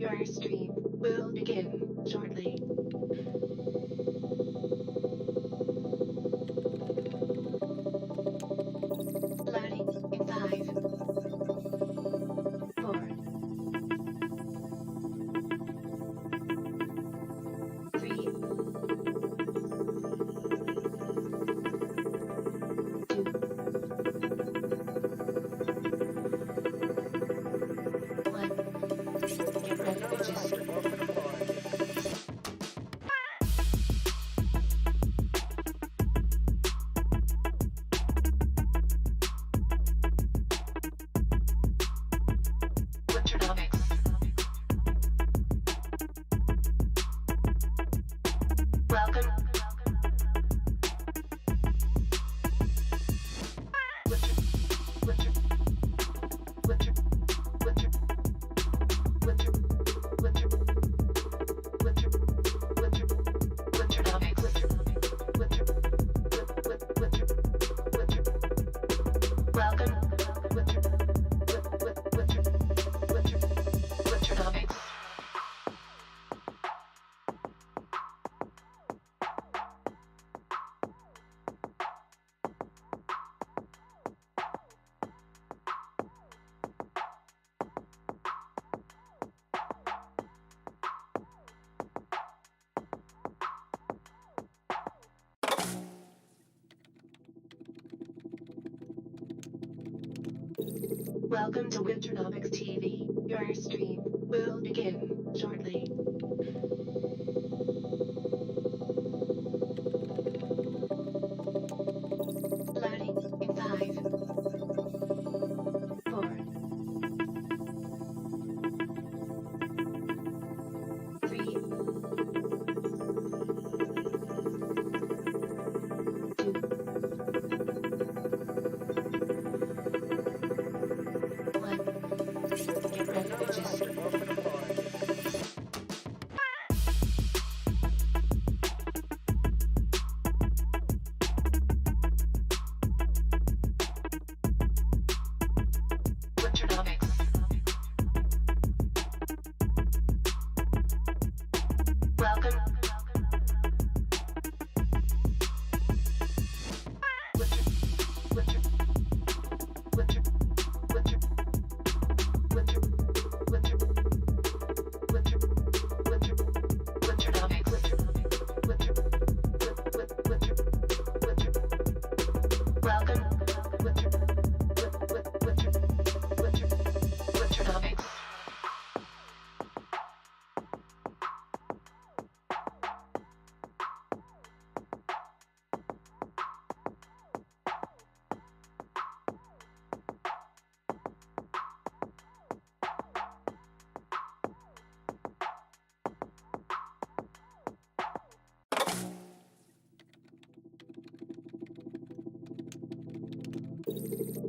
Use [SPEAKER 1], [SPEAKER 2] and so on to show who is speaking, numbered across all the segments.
[SPEAKER 1] Your stream will begin shortly. Loading in 5, 4, 3, 2, 1. Get ready to just Winternomics. Welcome. Welcome to Winternomics TV. Your stream will begin shortly. Loading in 5, 4, 3, 2, 1. Get ready to just Winternomics. Welcome.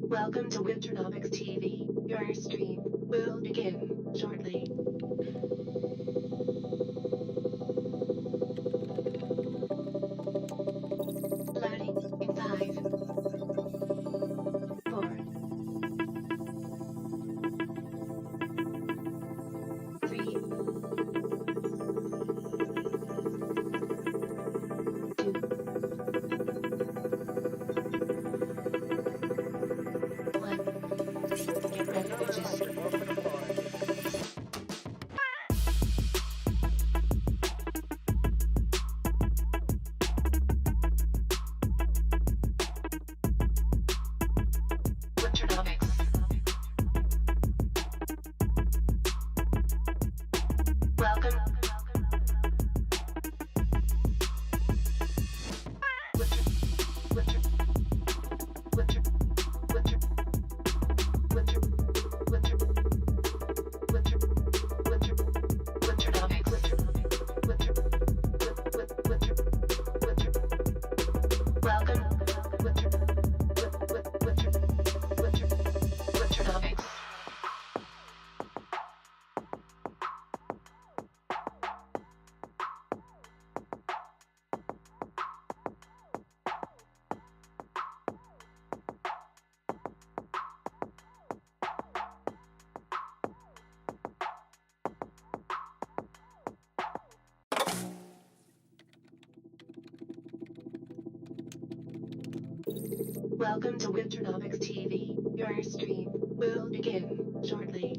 [SPEAKER 1] Welcome to Winternomics TV. Your stream will begin shortly. Loading in 5, 4, 3, 2, 1. Get ready to just Winternomics. Welcome. Winternomics. Welcome to Winternomics TV. Your stream will begin shortly.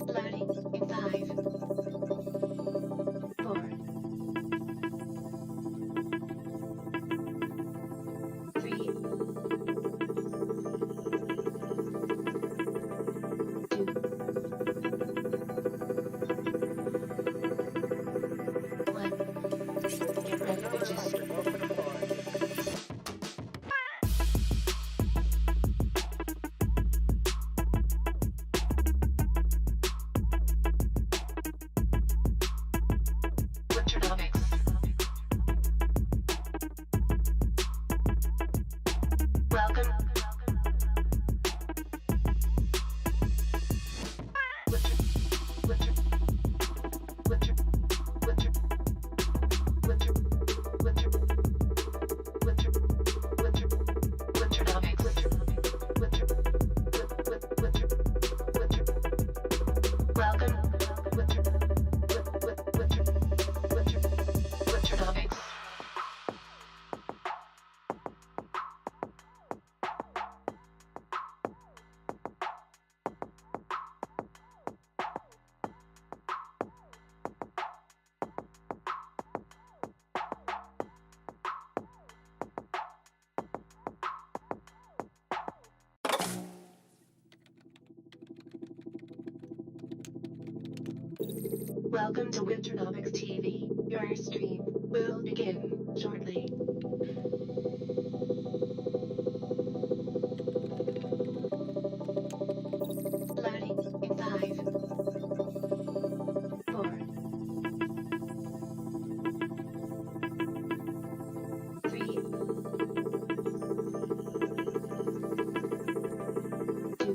[SPEAKER 1] Loading in 5, 4, 3, 2, 1. Get ready, bitches. Winternomics. Welcome. Winter, winter, winter, winter, winter, winter, winter, winter, Winternomics. Winter, winter, winter. Welcome. Winter, winter, winter, Winternomics. Welcome to Winternomics TV. Your stream will begin shortly. Loading in 5, 4, 3, 2,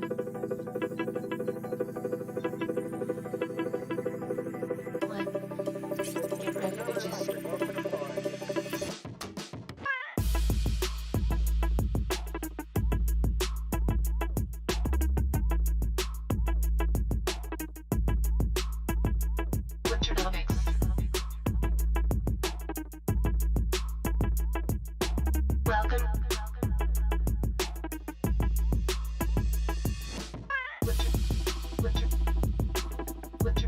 [SPEAKER 1] 1. Get ready, bitches. Winternomics. Welcome. Winter, winter, winter,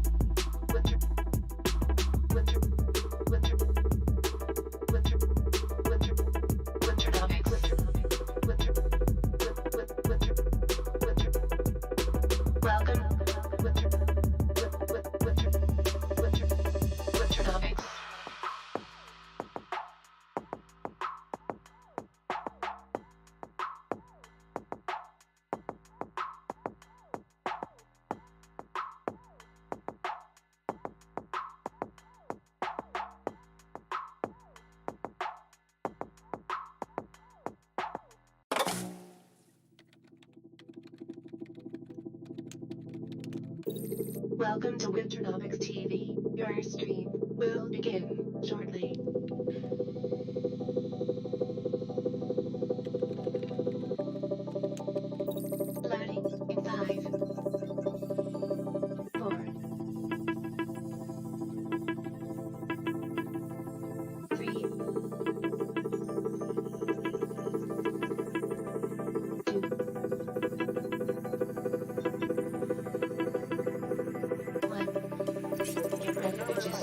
[SPEAKER 1] winter, winter, winter, winter, winter, Winternomics. Winter, winter, winter. Welcome. Winter, winter, winter, Winternomics. Welcome to Winternomics TV. Your stream will begin shortly. Loading in 5, 4, 3, 2, 1. Get ready, bitches.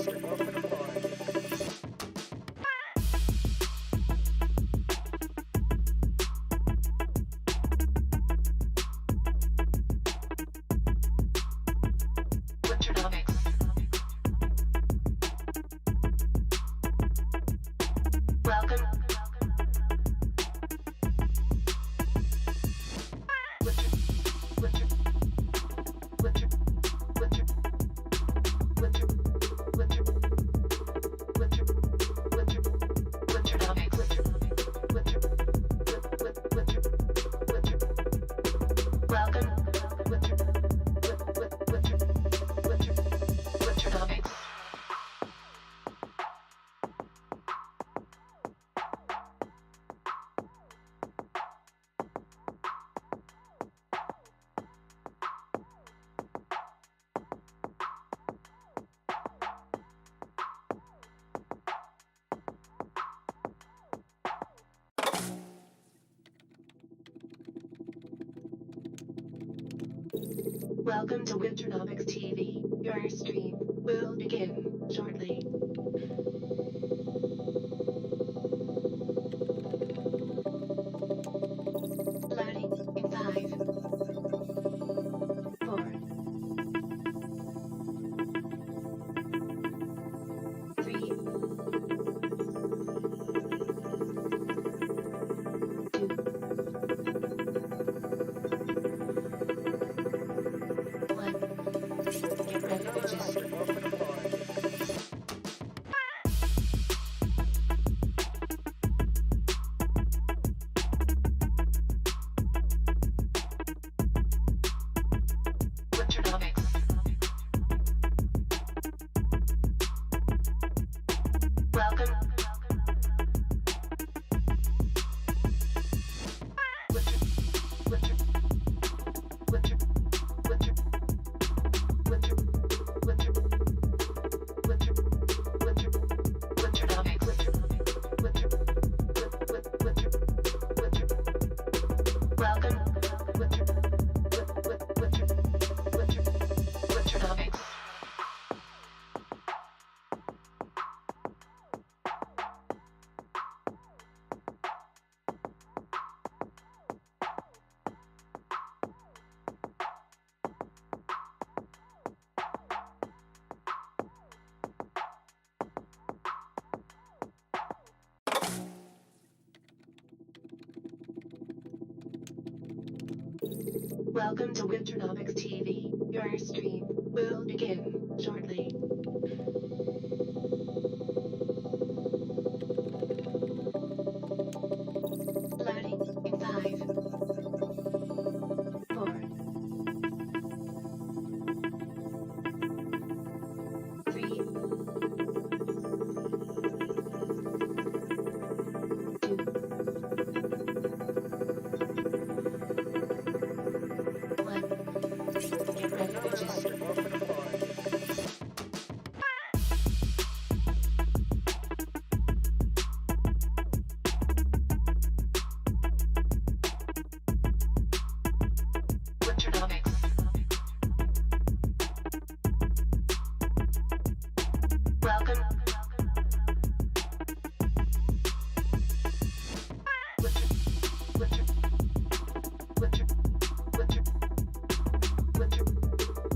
[SPEAKER 1] Winternomics. Welcome. Winter, winter, winter, winter, winter, winter, winter, winter, Winternomics. Winter, winter, winter. Welcome. Winter, winter, winter, Winternomics. Welcome to Winternomics TV. Your stream will begin shortly. Loading in 5, 4, 3, 2, 1. Get ready, bitches. Winternomics. Welcome. Winter, winter, winter, winter, winter, winter, winter, winter, Winternomics. Winter, winter, winter. Welcome. Winter, winter, Winternomics. Welcome to Winternomics TV. Your stream will begin shortly. Loading in 5, 4, 3, 2, 1. Get ready, bitches. Winternomics. Welcome. Winter, winter, winter, winter,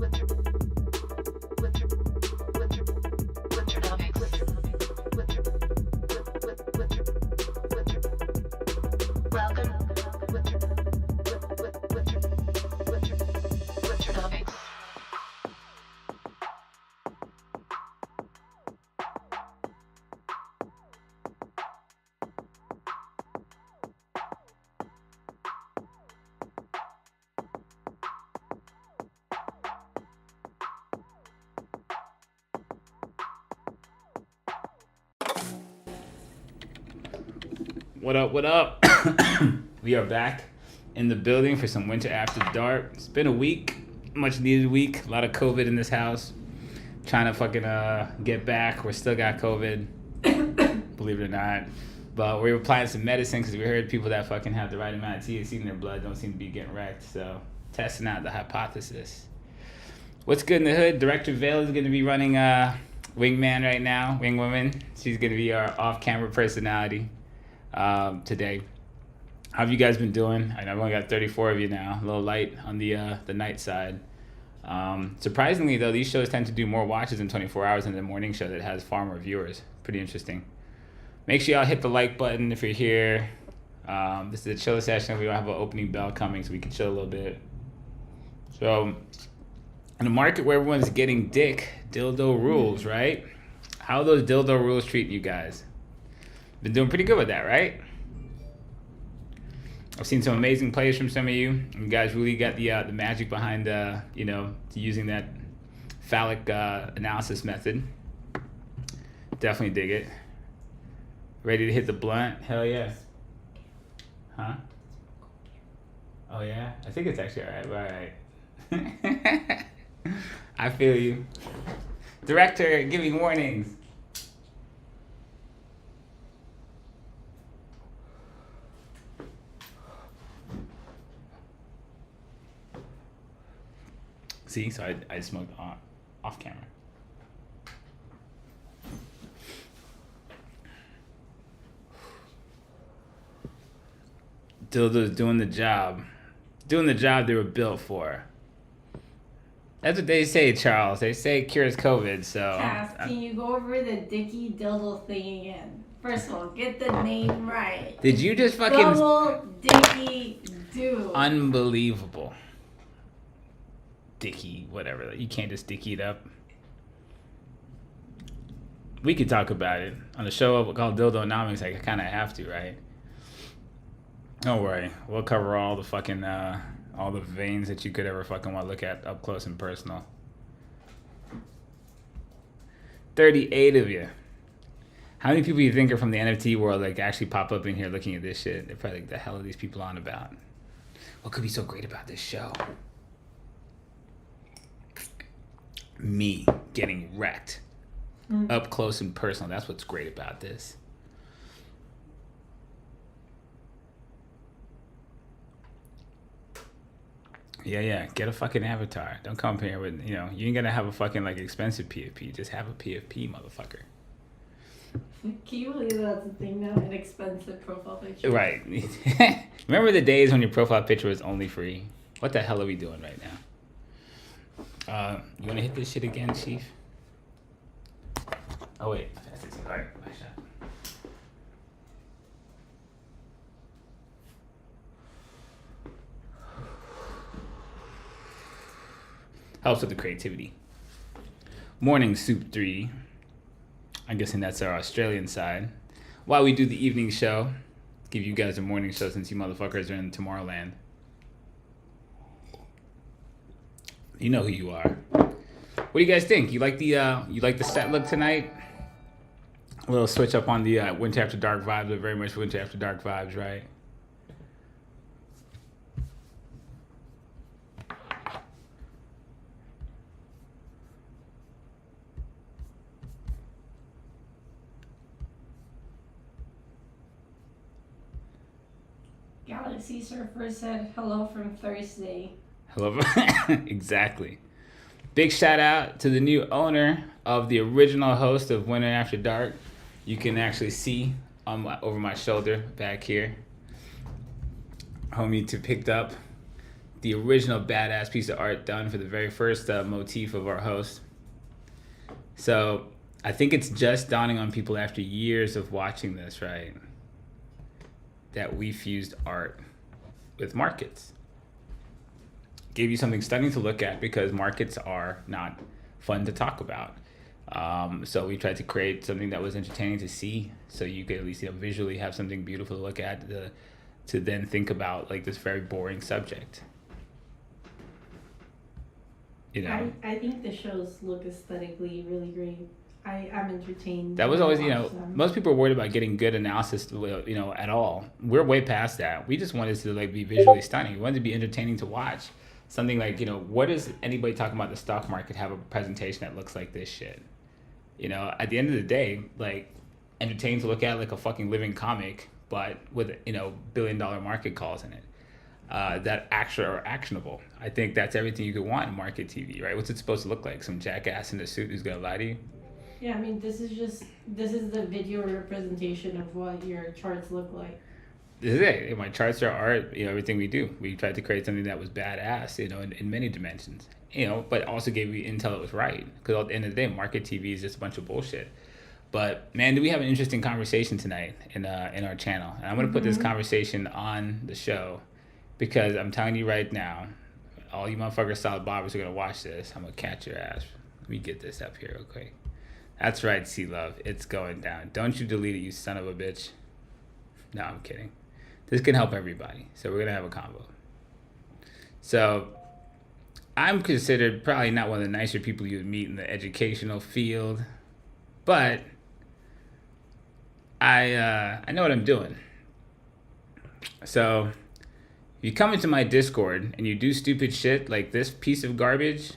[SPEAKER 1] winter, winter, winter, winter, Winternomics. Winter, winter, winter. Welcome. Winter, winter, Winternomics.
[SPEAKER 2] What up, what up? We are back in the building for some Winter After Dark. It's been a week, much needed week. A lot of COVID in this house. Trying to fucking get back. We still got COVID, believe it or not. But we were applying some medicine because we heard people that fucking have the right amount of THC in their blood don't seem to be getting wrecked. So testing out the hypothesis. What's good in the hood? Director Vale is going to be running Wingman right now, Wingwoman. She's going to be our off-camera personality today. How have you guys been doing? I know I've only got 34 of you now, a little light on the night side. Surprisingly though, these shows tend to do more watches in 24 hours than the morning show that has far more viewers. Pretty interesting. Make sure y'all hit the like button if you're here. This is a chill session. We don't have an opening bell coming, so we can chill a little bit. So in a market where everyone's getting dildo rules, right? How are those dildo rules treating you guys? Been doing pretty good with that, right? I've seen some amazing plays from some of you. You guys really got the magic behind, using that phallic analysis method. Definitely dig it. Ready to hit the blunt? Hell yeah. Huh? Oh yeah? I think it's actually alright. Alright. I feel you. Director, giving warnings. See, so I smoked off camera. Dildos doing the job they were built for. That's what they say, Charles. They say it cures COVID, so...
[SPEAKER 3] Cass, can you go over the Dicky Dildo thing again? First of all, get the name right.
[SPEAKER 2] Did you just fucking...
[SPEAKER 3] Double Dicky Do.
[SPEAKER 2] Unbelievable. Dicky, whatever. You can't just dicky it up. We could talk about it. On the show called Dildonomics, I kind of have to, right? Don't worry. We'll cover all the fucking... all the veins that you could ever fucking want to look at up close and personal. 38 of you. How many people you think are from the NFT world like actually pop up in here looking at this shit? They're probably like, the hell are these people on about? What could be so great about this show? Me getting wrecked. Up close and personal. That's what's great about this. Yeah. Get a fucking avatar. Don't come here with, you ain't gonna have a fucking like expensive PFP. Just have a PFP, motherfucker.
[SPEAKER 3] Can you believe that's a thing now? An expensive profile picture.
[SPEAKER 2] Right. Remember the days when your profile picture was only free? What the hell are we doing right now? You wanna hit this shit again, Chief? Oh wait. Alright, my shot. Helps with the creativity. Morning Soup 3. I'm guessing that's our Australian side. While we do the evening show, give you guys a morning show since you motherfuckers are in Tomorrowland. You know who you are. What do you guys think? You like the set look tonight? A little switch up on the Winter After Dark vibes, but very much Winter After Dark vibes, right?
[SPEAKER 3] Galaxy Surfer said hello from Thursday.
[SPEAKER 2] Hello. Exactly. Big shout out to the new owner of the original host of Winter After Dark. You can actually see over my shoulder back here. Homie picked up the original badass piece of art done for the very first motif of our host. So I think it's just dawning on people after years of watching this, right? That we fused art with markets. Gave you something stunning to look at because markets are not fun to talk about. So we tried to create something that was entertaining to see, so you could at least visually have something beautiful to look at to then think about like this very boring subject.
[SPEAKER 3] I think the shows look aesthetically really great. I'm entertained.
[SPEAKER 2] That was always, most people are worried about getting good analysis, at all. We're way past that. We just wanted to like be visually stunning. We wanted to be entertaining to watch. Something like, what does anybody talking about the stock market have a presentation that looks like this shit? At the end of the day, like, entertaining to look at like a fucking living comic, but with, billion-dollar market calls in it. That actually are actionable. I think that's everything you could want in market TV, right? What's it supposed to look like? Some jackass in a suit who's gonna lie to you?
[SPEAKER 3] Yeah, I mean, this is the video representation of what your charts look like.
[SPEAKER 2] This is it. My charts are art, everything we do. We tried to create something that was badass, in many dimensions, but also gave you intel it was right. Because at the end of the day, market TV is just a bunch of bullshit. But man, do we have an interesting conversation tonight in our channel. And I'm going to put this conversation on the show because I'm telling you right now, all you motherfuckers solid bobbers are going to watch this. I'm going to catch your ass. Let me get this up here real quick. That's right, C-Love. It's going down. Don't you delete it, you son of a bitch. No, I'm kidding. This can help everybody. So we're going to have a combo. So I'm considered probably not one of the nicer people you would meet in the educational field. But I know what I'm doing. So if you come into my Discord and you do stupid shit like this piece of garbage,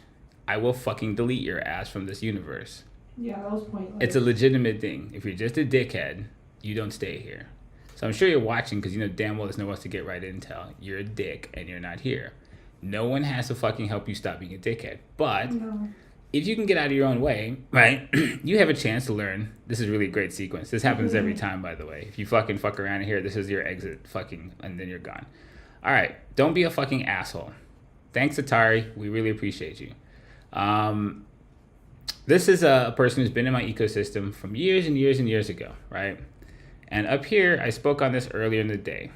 [SPEAKER 2] I will fucking delete your ass from this universe.
[SPEAKER 3] Yeah, that was pointless.
[SPEAKER 2] It's a legitimate thing. If you're just a dickhead, you don't stay here. So I'm sure you're watching because you know damn well there's nowhere else to get right intel. You're a dick and you're not here. No one has to fucking help you stop being a dickhead. But
[SPEAKER 3] No.
[SPEAKER 2] if you can get out of your own way, right, you have a chance to learn. This is really a great sequence. This happens every time, by the way. If you fucking fuck around here, this is your exit fucking, and then you're gone. All right, don't be a fucking asshole. Thanks, Atari. We really appreciate you. This is a person who's been in my ecosystem from years and years and years ago, right? And up here, I spoke on this earlier in the day.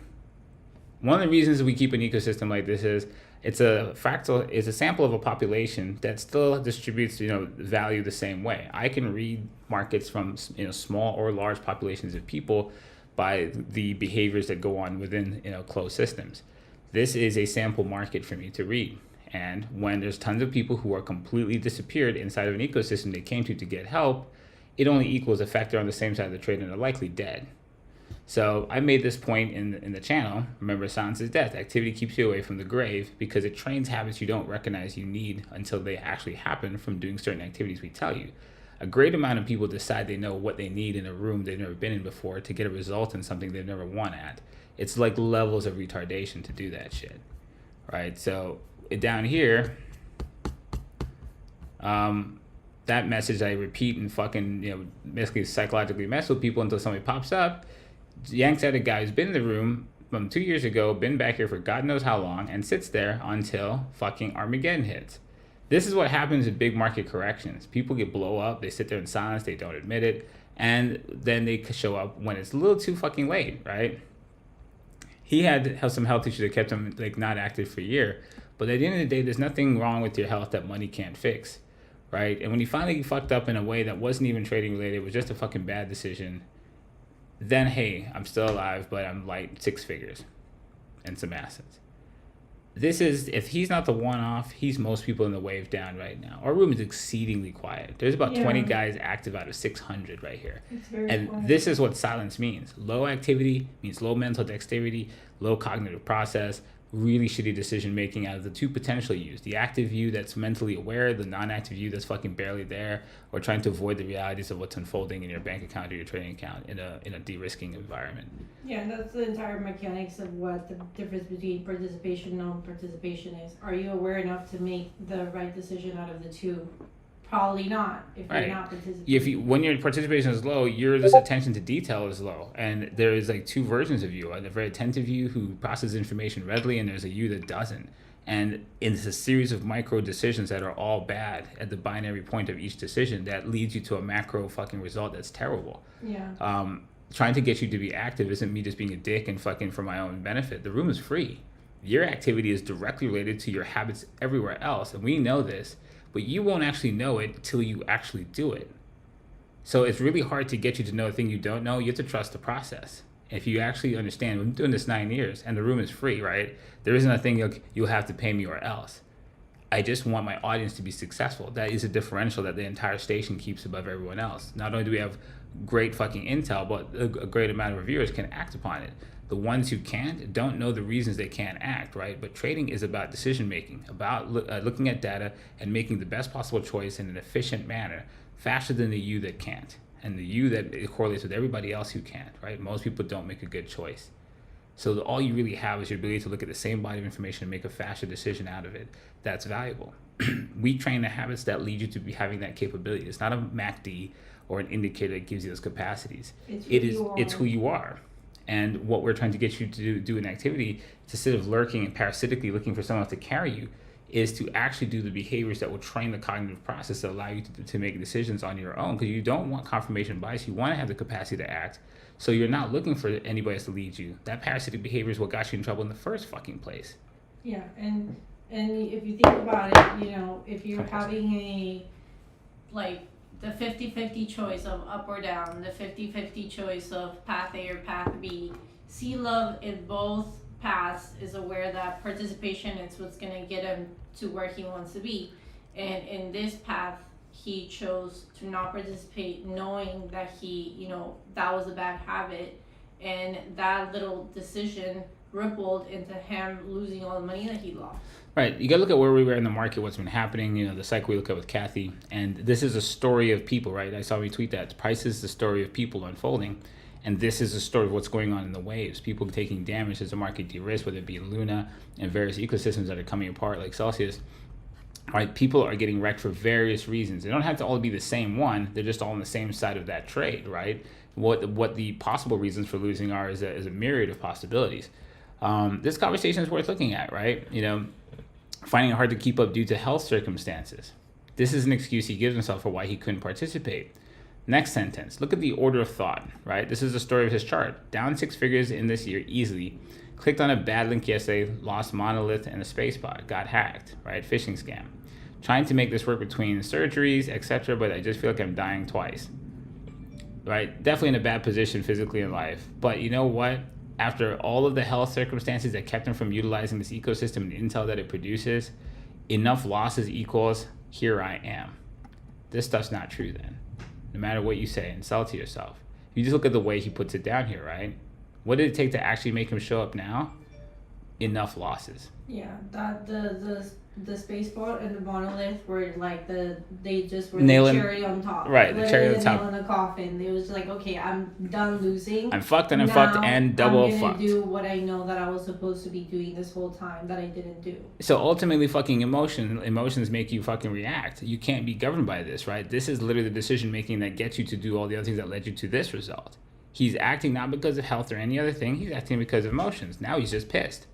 [SPEAKER 2] One of the reasons we keep an ecosystem like this is it's a fractal, it's a sample of a population that still distributes, value the same way. I can read markets from, small or large populations of people by the behaviors that go on within, closed systems. This is a sample market for me to read. And when there's tons of people who are completely disappeared inside of an ecosystem they came to get help, it only equals a factor on the same side of the trade and are likely dead. So I made this point in the channel. Remember, silence is death. Activity keeps you away from the grave because it trains habits you don't recognize you need until they actually happen from doing certain activities we tell you. A great amount of people decide they know what they need in a room they've never been in before to get a result in something they've never won at. It's like levels of retardation to do that shit, right? So down here, that message I repeat and fucking, basically psychologically mess with people until somebody pops up, yanks out a guy who's been in the room from 2 years ago, been back here for God knows how long, and sits there until fucking Armageddon hits. This is what happens in big market corrections. People get blow up, they sit there in silence, they don't admit it, and then they show up when it's a little too fucking late, right? He had some health issues that kept him not active for a year. But at the end of the day, there's nothing wrong with your health that money can't fix, right? And when you finally fucked up in a way that wasn't even trading related, it was just a fucking bad decision, then hey, I'm still alive, but I'm like 6 figures and some assets. This is, if he's not the one-off, he's most people in the wave down right now. Our room is exceedingly quiet. There's about 20 guys active out of 600 right here. And quiet. This is what silence means. Low activity means low mental dexterity, low cognitive process, really shitty decision making out of the two potential yous. The active you that's mentally aware, the non-active you that's fucking barely there, or trying to avoid the realities of what's unfolding in your bank account or your trading account in a de-risking environment.
[SPEAKER 3] Yeah, and that's the entire mechanics of what the difference between participation and non-participation is. Are you aware enough to make the right decision out of the two? Probably not, if you're not participating.
[SPEAKER 2] When your participation is low, your just attention to detail is low. And there is two versions of you. A very attentive you who processes information readily, and there's a you that doesn't. And it's a series of micro decisions that are all bad at the binary point of each decision that leads you to a macro fucking result that's terrible.
[SPEAKER 3] Yeah.
[SPEAKER 2] Trying to get you to be active isn't me just being a dick and fucking for my own benefit. The room is free. Your activity is directly related to your habits everywhere else, and we know this. But you won't actually know it till you actually do it. So it's really hard to get you to know a thing you don't know. You have to trust the process. If you actually understand, we've been doing this 9 years and the room is free, right? There isn't a thing you'll have to pay me or else. I just want my audience to be successful. That is a differential that the entire station keeps above everyone else. Not only do we have great fucking intel, but a great amount of reviewers can act upon it. The ones who can't don't know the reasons they can't act, right? But trading is about decision making, about looking at data and making the best possible choice in an efficient manner, faster than the you that can't, and the you that it correlates with everybody else who can't, right? Most people don't make a good choice. So all you really have is your ability to look at the same body of information and make a faster decision out of it. That's valuable. We train the habits that lead you to be having that capability. It's not a MACD or an indicator that gives you those capacities. It's who you are. And what we're trying to get you to do an activity, instead of lurking and parasitically looking for someone else to carry you, is to actually do the behaviors that will train the cognitive process that allow you to make decisions on your own. Because you don't want confirmation bias. You want to have the capacity to act. So you're not looking for anybody else to lead you. That parasitic behavior is what got you in trouble in the first fucking place.
[SPEAKER 3] Yeah, and if you think about it, if you're having the 50-50 choice of up or down, the 50-50 choice of path A or path B, C-Love in both paths is aware that participation is what's going to get him to where he wants to be. And in this path, he chose to not participate, knowing that that was a bad habit. And that little decision rippled into him losing all the money that he lost.
[SPEAKER 2] Right. You got to look at where we were in the market, what's been happening, the cycle we look at with Kathy. And this is a story of people, right? I saw me tweet that. Price is the story of people unfolding. And this is the story of what's going on in the waves. People taking damage as the market de-risks, whether it be Luna and various ecosystems that are coming apart like Celsius. Right, people are getting wrecked for various reasons. They don't have to all be the same one. They're just all on the same side of that trade, right? What the possible reasons for losing are is a myriad of possibilities. This conversation is worth looking at, right? Finding it hard to keep up due to health circumstances. This is an excuse he gives himself for why he couldn't participate. Next sentence, look at the order of thought, right? This is the story of his chart. Down 6 figures in this year easily. Clicked on a bad link yesterday, lost monolith and a space bot, got hacked, right? Phishing scam. Trying to make this work between surgeries, etc., but I just feel like I'm dying twice. Right? Definitely in a bad position physically in life. But you know what? After all of the health circumstances that kept him from utilizing this ecosystem and intel that it produces, enough losses equals here I am. This stuff's not true then. No matter what you say, and sell to yourself. You just look at the way he puts it down here, right? What did it take to actually make him show up now? Enough losses.
[SPEAKER 3] Yeah, that the space bot and the monolith were like they just were
[SPEAKER 2] Nailing,
[SPEAKER 3] the cherry on top.
[SPEAKER 2] Right, the cherry on the top.
[SPEAKER 3] Nail in the coffin. It was like, okay, I'm done losing.
[SPEAKER 2] I'm fucked and I'm fucked and double fucked.
[SPEAKER 3] I'm gonna do what I know that I was supposed to be doing this whole time that I didn't do.
[SPEAKER 2] So ultimately, fucking emotions make you fucking react. You can't be governed by this, right? This is literally the decision making that gets you to do all the other things that led you to this result. He's acting not because of health or any other thing. He's acting because of emotions. Now he's just pissed.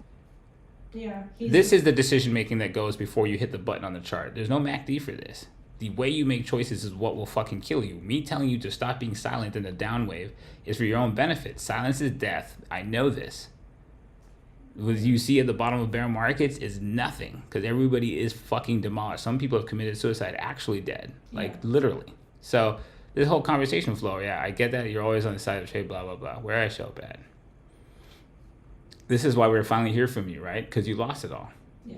[SPEAKER 3] Yeah.
[SPEAKER 2] This is the decision making that goes before you hit the button on the chart. There's no MACD for this. The way you make choices is what will fucking kill you. Me telling you to stop being silent in the down wave is for your own benefit. Silence is death. I know this. What you see at the bottom of bear markets is nothing because everybody is fucking demolished. Some people have committed suicide, actually dead, like literally. So this whole conversation flow, yeah, I get that. You're always on the side of trade, blah, blah, blah. Where I show up at. This is why we're finally here from you, right? Because you lost it all.
[SPEAKER 3] Yeah.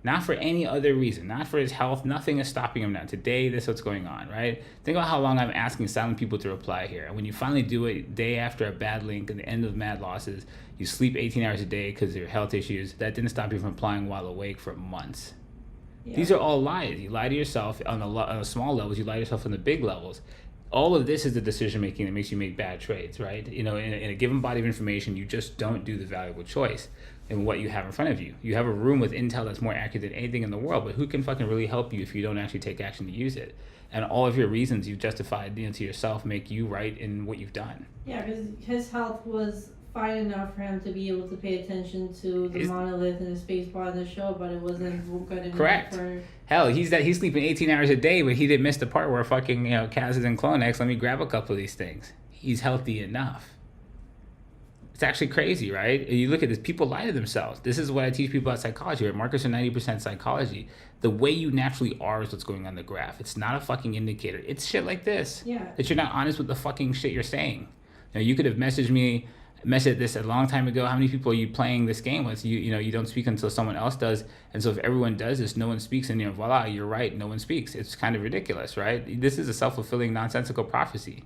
[SPEAKER 2] Not for any other reason. Not for his health. Nothing is stopping him now. Today, this is what's going on, right? Think about how long I'm asking silent people to reply here. And when you finally do it, day after a bad link and the end of mad losses, you sleep 18 hours a day because of your health issues. That didn't stop you from applying while awake for months. Yeah. These are all lies. You lie to yourself on the small levels. You lie to yourself on the big levels. All of this is the decision making that makes you make bad trades, right? In a given body of information, you just don't do the valuable choice in what you have in front of you. You have a room with intel that's more accurate than anything in the world, but who can fucking really help you if you don't actually take action to use it? And all of your reasons you've justified to yourself make you right in what you've done.
[SPEAKER 3] Yeah, because his health was fine enough for him to be able to pay attention to the monolith and the space bar in the show, but it wasn't good enough.
[SPEAKER 2] Correct. Hell, he's sleeping 18 hours a day, but he didn't miss the part where fucking Kaz is in Clonex. Let me grab a couple of these things. He's healthy enough. It's actually crazy, right? You look at this, people lie to themselves. This is what I teach people about psychology, right? Markets are 90% psychology. The way you naturally are is what's going on the graph. It's not a fucking indicator. It's shit like this.
[SPEAKER 3] Yeah.
[SPEAKER 2] That you're not honest with the fucking shit you're saying. You could have messaged this a long time ago. How many people are you playing this game with? You don't speak until someone else does. And so if everyone does this, no one speaks, and voila, you're right, no one speaks. It's kind of ridiculous, right? This is a self-fulfilling nonsensical prophecy.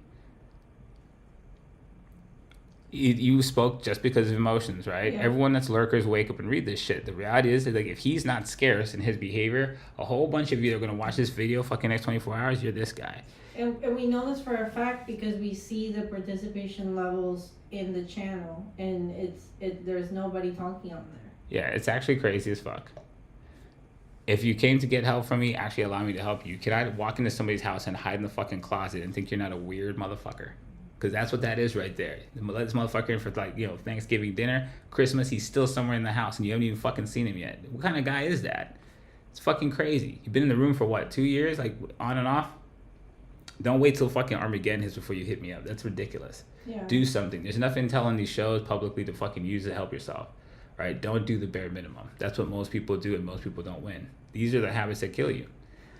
[SPEAKER 2] You spoke just because of emotions, right? Yeah. Everyone that's lurkers wake up and read this shit. The reality is that, like, if he's not scarce in his behavior, a whole bunch of you are going to watch this video fucking next 24 hours, you're this guy.
[SPEAKER 3] And we know this for a fact because we see the participation levels in the channel, and there's nobody talking on there.
[SPEAKER 2] Yeah, it's actually crazy as fuck. If you came to get help from me, actually allow me to help you. Can I walk into somebody's house and hide in the fucking closet and think you're not a weird motherfucker? Because that's what that is right there. Let this motherfucker in for Thanksgiving dinner, Christmas, he's still somewhere in the house and you haven't even fucking seen him yet. What kind of guy is that? It's fucking crazy. You've been in the room for what, 2 years? Like on and off? Don't wait till fucking Armageddon hits before you hit me up. That's ridiculous.
[SPEAKER 3] Yeah. Do
[SPEAKER 2] something. There's enough intel on these shows publicly to fucking use to help yourself. Right? Don't do the bare minimum. That's what most people do, and most people don't win. These are the habits that kill you.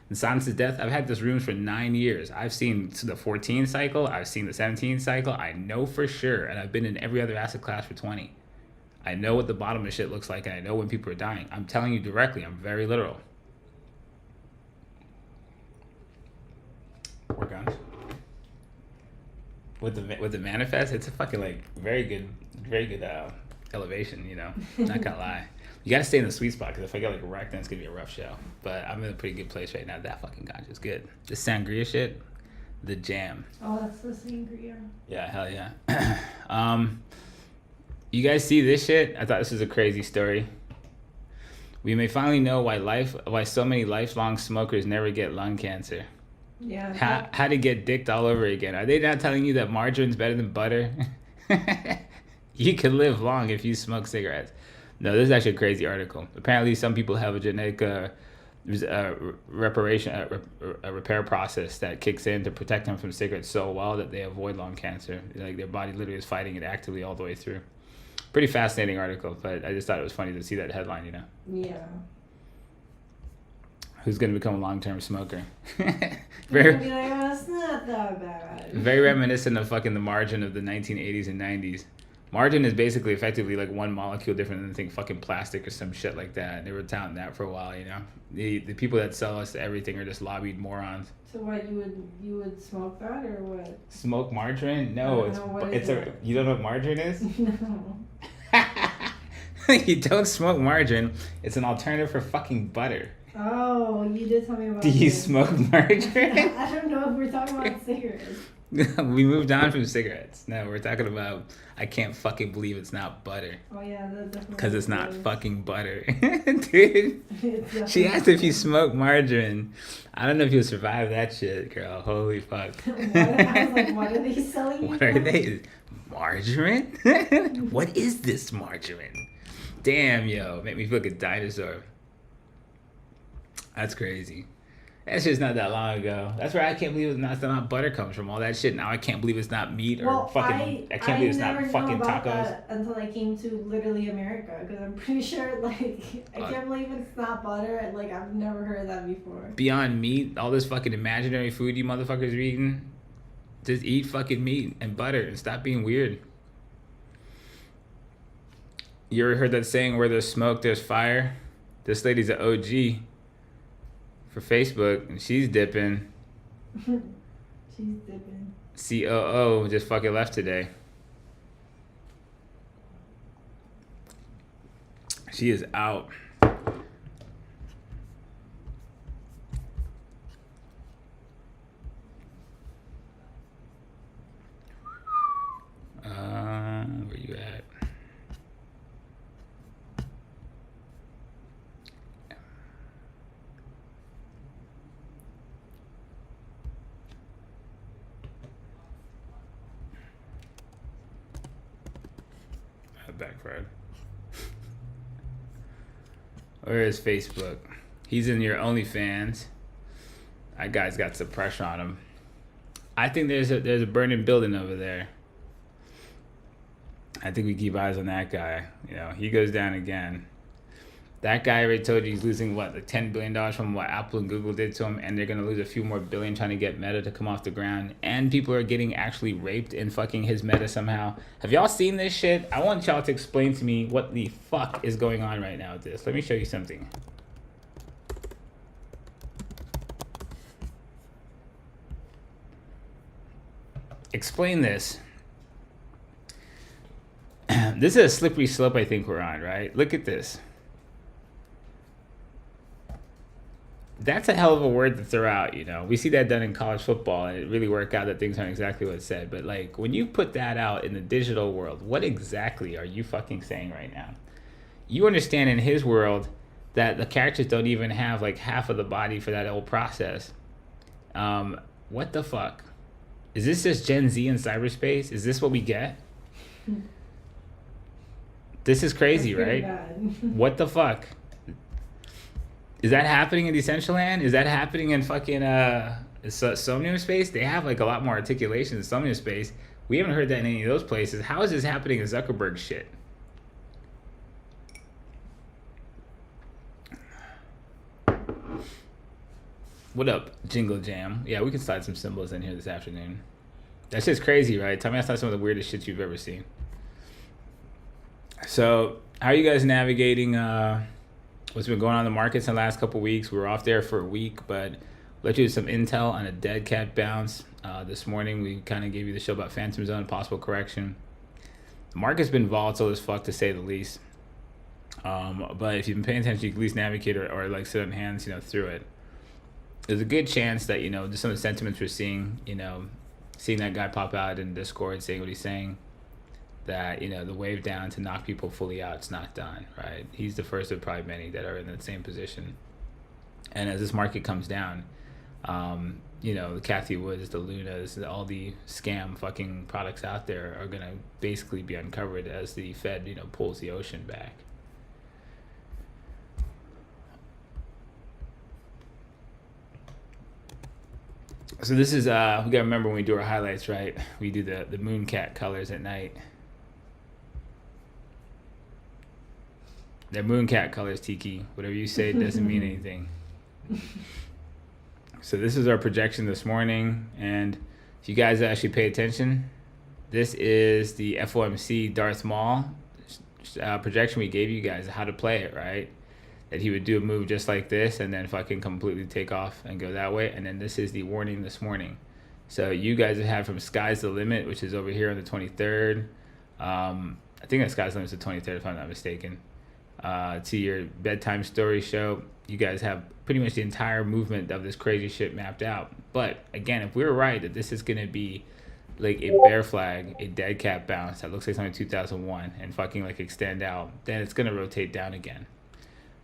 [SPEAKER 2] And silence is death. I've had this room for 9 years. I've seen the 14 cycle. I've seen the 17 cycle. I know for sure. And I've been in every other asset class for 20. I know what the bottom of shit looks like, and I know when people are dying. I'm telling you directly. I'm very literal. We're gone. With the manifest, it's a fucking very good elevation. Not gonna lie. You gotta stay in the sweet spot, because if I get wrecked, then it's gonna be a rough show. But I'm in a pretty good place right now. That fucking ganja is good. This sangria shit, the jam.
[SPEAKER 3] Oh, that's the sangria.
[SPEAKER 2] Yeah, hell yeah. You guys see this shit? I thought this was a crazy story. We may finally know why so many lifelong smokers never get lung cancer.
[SPEAKER 3] Yeah.
[SPEAKER 2] How to get dicked all over again. Are they not telling you that margarine's better than butter? You can live long if you smoke cigarettes. No, this is actually a crazy article. Apparently, some people have a genetic repair process that kicks in to protect them from cigarettes so well that they avoid lung cancer. Like their body literally is fighting it actively all the way through. Pretty fascinating article, but I just thought it was funny to see that headline, you know?
[SPEAKER 3] Yeah.
[SPEAKER 2] Who's going to become a long-term smoker?
[SPEAKER 3] You're gonna be like, oh, it's not that bad.
[SPEAKER 2] Very reminiscent of fucking the margin of the 1980s and 90s. Margin is basically effectively like one molecule different than I think fucking plastic or some shit like that. They were touting that for a while, you know? The people that sell us everything are just lobbied morons.
[SPEAKER 3] So what, you would smoke that or what?
[SPEAKER 2] Smoke margarine? No, you don't know what margarine is?
[SPEAKER 3] No.
[SPEAKER 2] You don't smoke margarine. It's an alternative for fucking butter.
[SPEAKER 3] Oh, you did tell me about
[SPEAKER 2] Do you
[SPEAKER 3] this.
[SPEAKER 2] smoke margarine?
[SPEAKER 3] I don't know if we're talking about cigarettes.
[SPEAKER 2] We moved on from cigarettes. No, we're talking about I can't fucking believe it's not butter.
[SPEAKER 3] Oh yeah, that definitely.
[SPEAKER 2] Because it's not fucking butter. Dude. She asked if you smoke margarine. I don't know if you'll survive that shit, girl. Holy fuck.
[SPEAKER 3] I was like, what are they selling you?
[SPEAKER 2] What are they? Margarine? What is this margarine? Damn, yo. Make me feel like a dinosaur. That's crazy. That's just not that long ago. That's where I can't believe it's not butter comes from. All that shit. Now I can't believe it's not meat or fucking. I can't believe it's not fucking tacos.
[SPEAKER 3] That until I came to literally America, because I'm pretty sure like I can't believe it's not butter. Like I've never heard that before.
[SPEAKER 2] Beyond meat, all this fucking imaginary food you motherfuckers are eating. Just eat fucking meat and butter and stop being weird. You ever heard that saying, where there's smoke, there's fire? This lady's an OG for Facebook, and she's dipping.
[SPEAKER 3] She's dipping.
[SPEAKER 2] COO just fucking left today. She is out. Where you at? That backfired. Where is Facebook? He's in your OnlyFans. That guy's got some pressure on him. I think there's a burning building over there. I think we keep eyes on that guy. You know, he goes down again. That guy already told you he's losing what, like $10 billion from what Apple and Google did to him, and they're gonna lose a few more billion trying to get Meta to come off the ground. And people are getting actually raped in fucking his Meta somehow. Have y'all seen this shit? I want y'all to explain to me what the fuck is going on right now with this. Let me show you something. Explain this. This is a slippery slope I think we're on, right? Look at this. That's a hell of a word to throw out, you know. We see that done in college football, and it really worked out that things aren't exactly what it said. But, like, when you put that out in the digital world, what exactly are you fucking saying right now? You understand in his world that the characters don't even have, like, half of the body for that whole process. What the fuck? Is this just Gen Z in cyberspace? Is this what we get? This is crazy, right? What the fuck? Is that happening in Decentraland? Is that happening in fucking Somnium Space? They have like a lot more articulation in Somnium Space. We haven't heard that in any of those places. How is this happening in Zuckerberg shit? What up, Jingle Jam? Yeah, we can slide some symbols in here this afternoon. That's just crazy, right? Tell me that's not some of the weirdest shit you've ever seen. So, how are you guys navigating what's been going on in the markets in the last couple weeks? We were off there for a week, but let you some intel on a dead cat bounce. This morning, we kind of gave you the show about Phantom Zone, possible correction. The market's been volatile as fuck, to say the least. But if you've been paying attention, you can at least navigate or like sit on hands, you know, through it. there's a good chance that, just some of the sentiments we're seeing, seeing that guy pop out in Discord saying what he's saying, that, the wave down to knock people fully out, it's not done, right? He's the first of probably many that are in the same position. And as this market comes down, the Cathy Woods, the Lunas, all the scam fucking products out there are going to basically be uncovered as the Fed, pulls the ocean back. So this is, we got to remember when we do our highlights, right? We do the moon cat colors at night. They're moon cat colors, Tiki. Whatever you say doesn't mean anything. So this is our projection this morning, and if you guys actually pay attention, this is the FOMC Darth Maul projection we gave you guys, how to play it, right? That he would do a move just like this and then fucking completely take off and go that way. And then this is the warning this morning. So you guys have had from Sky's the Limit, which is over here on the 23rd. I think that Sky's the Limit is the 23rd, if I'm not mistaken. To your bedtime story show, you guys have pretty much the entire movement of this crazy shit mapped out. But again, if we were right that this is going to be like a bear flag, a dead cat bounce that looks like something 2001 and fucking like extend out, then it's going to rotate down again.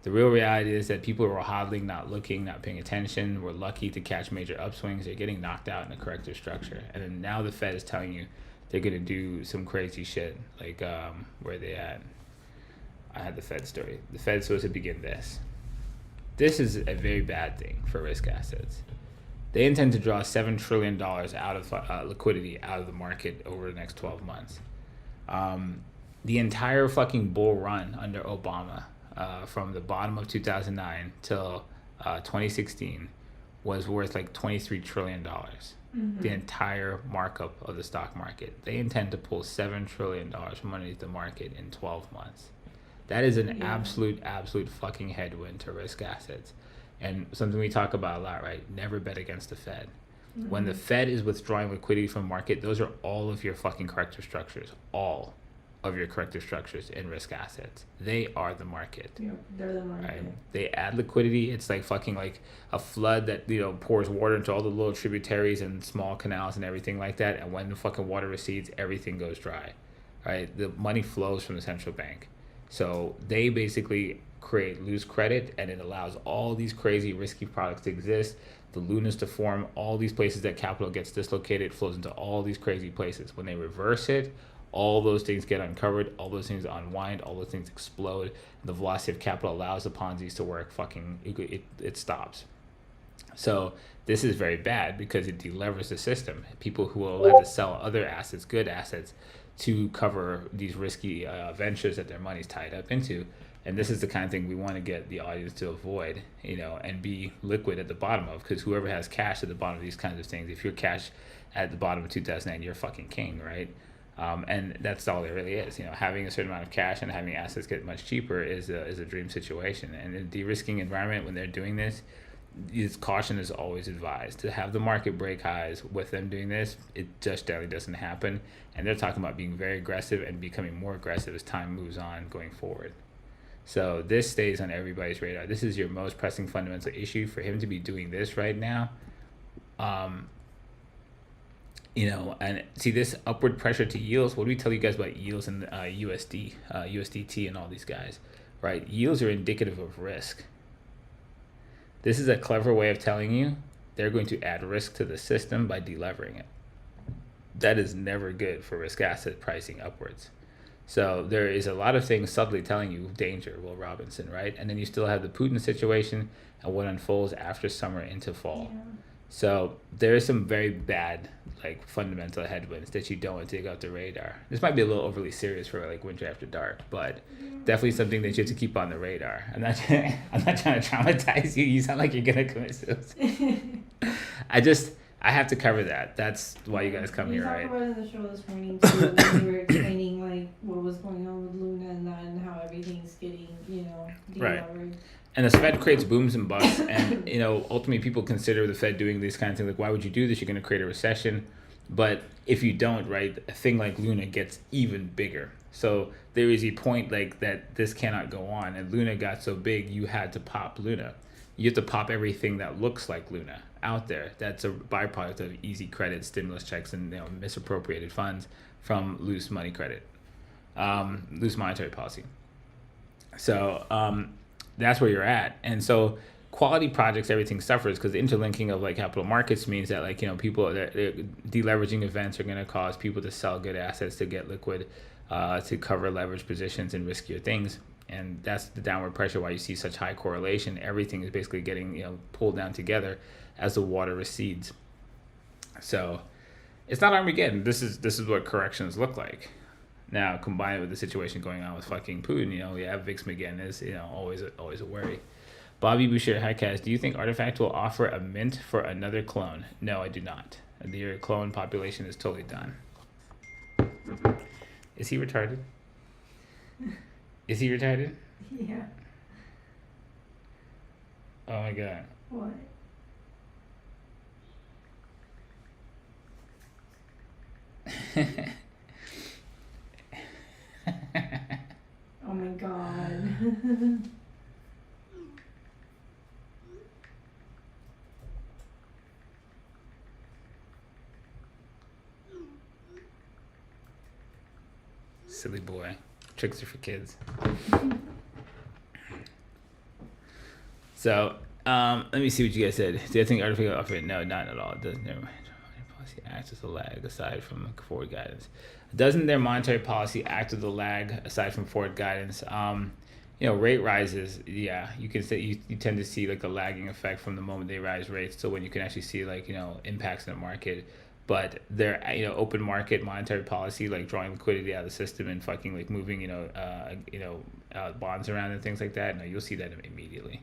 [SPEAKER 2] The real reality is that people were hodling, not looking, not paying attention, were lucky to catch major upswings. They're getting knocked out in a corrective structure. And then now the Fed is telling you they're going to do some crazy shit. Like, where are they at? I had the Fed story. The Fed's supposed to begin this. This is a very bad thing for risk assets. They intend to draw $7 trillion out of liquidity out of the market over the next 12 months. The entire fucking bull run under Obama, from the bottom of 2009 till 2016, was worth like $23 trillion. Mm-hmm. The entire markup of the stock market. They intend to pull $7 trillion from underneath the market in 12 months. That is an absolute fucking headwind to risk assets. And something we talk about a lot, right? Never bet against the Fed. Mm-hmm. When the Fed is withdrawing liquidity from market, those are all of your fucking corrective structures. All of your corrective structures in risk assets. They are the market.
[SPEAKER 3] Yeah, they're the market.
[SPEAKER 2] Right? They add liquidity. It's like fucking like a flood that, pours water into all the little tributaries and small canals and everything like that. And when the fucking water recedes, everything goes dry. Right? The money flows from the central bank. So they basically create loose credit, and it allows all these crazy risky products to exist, the lunas to form, all these places that capital gets dislocated, flows into all these crazy places. When they reverse it, all those things get uncovered, all those things unwind, all those things explode. The velocity of capital allows the Ponzi's to work. It stops. So this is very bad because it delevers the system. People who will have to sell other assets, good assets, to cover these risky ventures that their money's tied up into. And this is the kind of thing we want to get the audience to avoid, and be liquid at the bottom of, because whoever has cash at the bottom of these kinds of things, if you're cash at the bottom of 2009, you're fucking king, right? And that's all it really is. Having a certain amount of cash and having assets get much cheaper is a dream situation. And in a de-risking environment, when they're doing this, caution is always advised. To have the market break highs with them doing this, it just generally doesn't happen. And they're talking about being very aggressive and becoming more aggressive as time moves on going forward. So this stays on everybody's radar. This is your most pressing fundamental issue. For him to be doing this right now, and see this upward pressure to yields. What do we tell you guys about yields in USD, USDT, and all these guys, right? Yields are indicative of risk. This is a clever way of telling you they're going to add risk to the system by delevering it. That is never good for risk asset pricing upwards. So there is a lot of things subtly telling you danger, Will Robinson, right? And then you still have the Putin situation and what unfolds after summer into fall. Yeah. So there is some very bad, fundamental headwinds that you don't want to take off the radar. This might be a little overly serious for Winter After Dark, but definitely something that you have to keep on the radar. I'm not trying to traumatize you. You sound like you're gonna commit suicide. I have to cover that. That's why you guys come here, right?
[SPEAKER 3] We talked about it in the show this morning too, when we were explaining what was going on with Luna and that, and how everything's getting deleveraged.
[SPEAKER 2] Right. And the Fed creates booms and busts, and ultimately people consider the Fed doing these kind of things. Why would you do this? You're going to create a recession. But if you don't, right, a thing like Luna gets even bigger. So there is a point like that this cannot go on. And Luna got so big, you had to pop Luna. You have to pop everything that looks like Luna out there. That's a byproduct of easy credit, stimulus checks, and misappropriated funds from loose money credit, loose monetary policy. So that's where you're at. And so quality projects, everything suffers because the interlinking of like capital markets means that like people deleveraging events are going to cause people to sell good assets to get liquid, to cover leverage positions and riskier things. And that's the downward pressure why you see such high correlation. Everything is basically getting pulled down together as the water recedes. So it's not Armageddon. This is what corrections look like. Now combined with the situation going on with fucking Putin, Vix McGinn is always a worry. Bobby Boucher, hi Kaz. Do you think Artifact will offer a mint for another clone? No, I do not. The clone population is totally done. Is he retarded? Is he retarded?
[SPEAKER 3] Yeah.
[SPEAKER 2] Oh my god.
[SPEAKER 3] What? Oh my god.
[SPEAKER 2] Silly boy. Tricks are for kids. So, let me see what you guys said. Do you think artificial offer it? No, not at all. It doesn't. Never mind. Policy acts as a lag aside from forward guidance. Doesn't their monetary policy act as a lag aside from forward guidance? Rate rises. Yeah, you can say you tend to see like a lagging effect from the moment they rise rates to when you can actually see like impacts in the market. But their open market monetary policy, like drawing liquidity out of the system and fucking like moving bonds around and things like that. No, you'll see that immediately.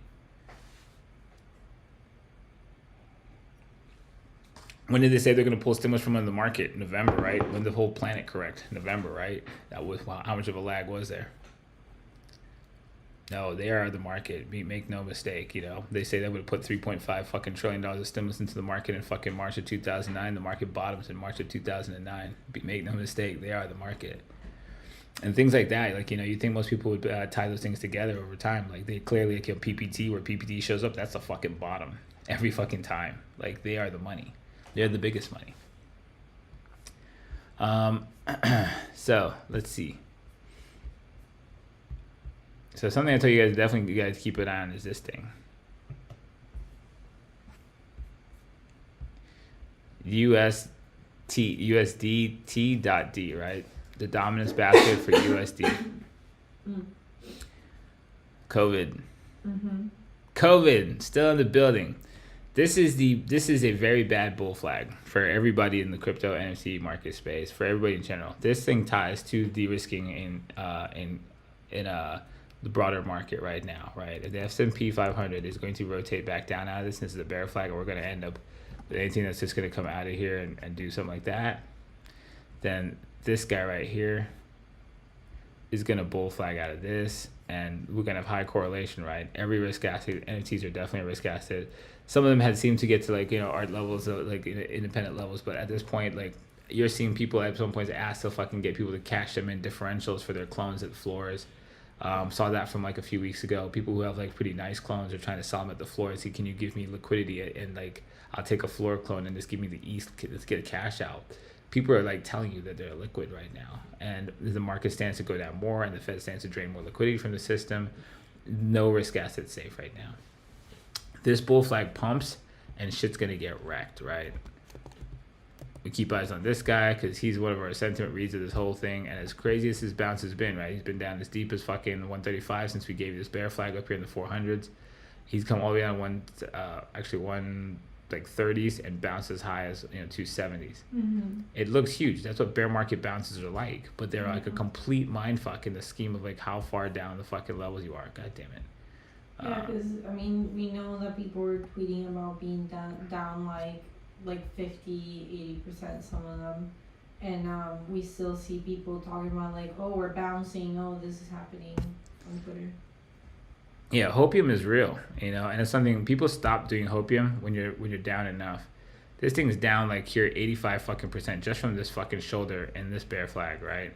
[SPEAKER 2] When did they say they're going to pull stimulus from the market? November, right? When the whole planet correct? November, right? That was how much of a lag was there? No, they are the market. Make no mistake. They say they would put $3.5 fucking trillion of stimulus into the market in fucking March of 2009. The market bottoms in March of 2009. Make no mistake, they are the market. And things like that, like you think most people would tie those things together over time. Like they clearly like PPT, where PPT shows up, that's the fucking bottom every fucking time. Like they are the money. They're the biggest money. So let's see. So something I tell you guys, definitely you guys keep an eye on is this thing. USDT.D, right? The dominance basket for USD. COVID. Mm-hmm. COVID still in the building. This is a very bad bull flag for everybody in the crypto NFT market space, for everybody in general. This thing ties to de-risking in the broader market right now, right? If the S&P 500 is going to rotate back down out of this, this is a bear flag, and we're going to end up with anything that's just going to come out of here and do something like that, then this guy right here is going to bull flag out of this, and we're going to have high correlation, right? Every risk asset, NFTs are definitely a risk asset. Some of them had seemed to get to like art levels, like independent levels, but at this point, like you're seeing people at some points ask to fucking get people to cash them in differentials for their clones at the floors. Saw that from like a few weeks ago. People who have like pretty nice clones are trying to sell them at the floor and say, can you give me liquidity, and like I'll take a floor clone and just give me the ETH, let's get a cash out. People are like telling you that they're liquid right now, and the market stands to go down more, and the Fed stands to drain more liquidity from the system. No risk asset safe right now. This bull flag pumps and shit's gonna get wrecked, right? We keep eyes on this guy because he's one of our sentiment reads of this whole thing, and as crazy as his bounce has been, right? He's been down as deep as fucking 135 since we gave you this bear flag up here in the 400s. He's come all the way down one 30s and bounced as high as 270s. Mm-hmm. It looks huge. That's what bear market bounces are like, but they're like a complete mind fuck in the scheme of like how far down the fucking levels you are. God damn it.
[SPEAKER 3] Yeah, because we know that people were tweeting about being down like 50, 80%, some of them, and we still see people talking about like, oh, we're bouncing, oh, this is happening on Twitter.
[SPEAKER 2] Yeah, hopium is real, and it's something people stop doing hopium when you're down enough. This thing's down like here 85 fucking percent just from this fucking shoulder and this bear flag, right?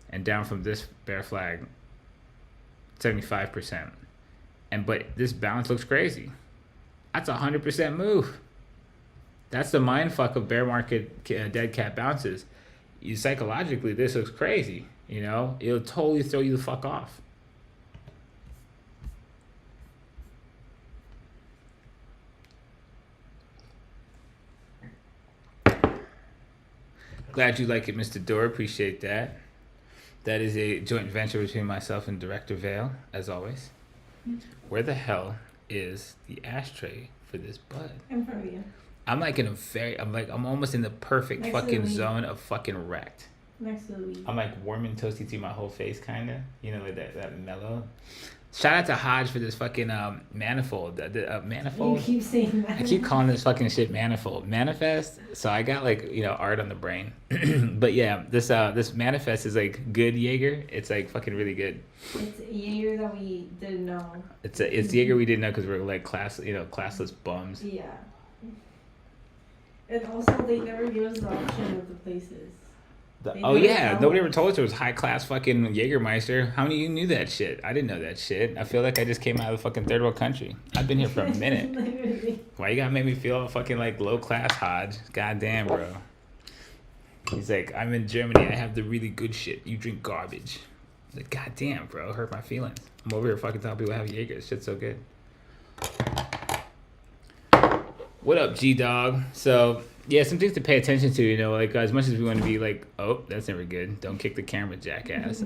[SPEAKER 2] And down from this bear flag 75%. But this bounce looks crazy. That's 100% move. That's the mind fuck of bear market dead cat bounces. You psychologically, this looks crazy. You know, it'll totally throw you the fuck off. Glad you like it, Mr. Dorr. Appreciate that. That is a joint venture between myself and Director Vale, as always. Where the hell is the ashtray for this bud?
[SPEAKER 3] In front of you.
[SPEAKER 2] I'm almost in the perfect
[SPEAKER 3] Next
[SPEAKER 2] fucking zone of fucking wrecked.
[SPEAKER 3] Next to the weed.
[SPEAKER 2] I'm like warm and toasty through my whole face, kind of. You know, like that mellow. Shout out to Hodge for this fucking manifold. The manifold.
[SPEAKER 3] You keep saying that.
[SPEAKER 2] I keep calling this fucking shit manifold. Manifest. So I got like, you know, art on the brain. But yeah, this manifest is like good Jaeger. It's like fucking really good.
[SPEAKER 3] It's a Jaeger that we didn't know.
[SPEAKER 2] It's Jaeger we didn't know because we're like classless bums.
[SPEAKER 3] Yeah. And also they never give us the option of the places.
[SPEAKER 2] Nobody ever told us there was high class fucking Jägermeister. How many of you knew that shit? I didn't know that shit. I feel like I just came out of the fucking third world country. I've been here for a minute.
[SPEAKER 3] Literally.
[SPEAKER 2] Why you gotta make me feel fucking like low class, Hodge? Goddamn, bro. He's like, I'm in Germany. I have the really good shit. You drink garbage. Like, goddamn, bro. Hurt my feelings. I'm over here fucking telling people I have Jaeger. This shit's so good. What up, G-Dog? So, yeah, some things to pay attention to, you know, like as much as we want to be like, oh, that's never good. Don't kick the camera, jackass.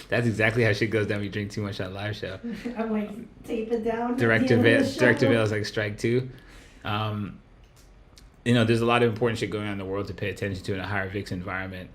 [SPEAKER 2] That's exactly how shit goes down when you drink too much on a live show.
[SPEAKER 3] I'm like, tape it down.
[SPEAKER 2] Director Vale is like strike two. You know, there's a lot of important shit going on in the world to pay attention to in a higher VIX environment.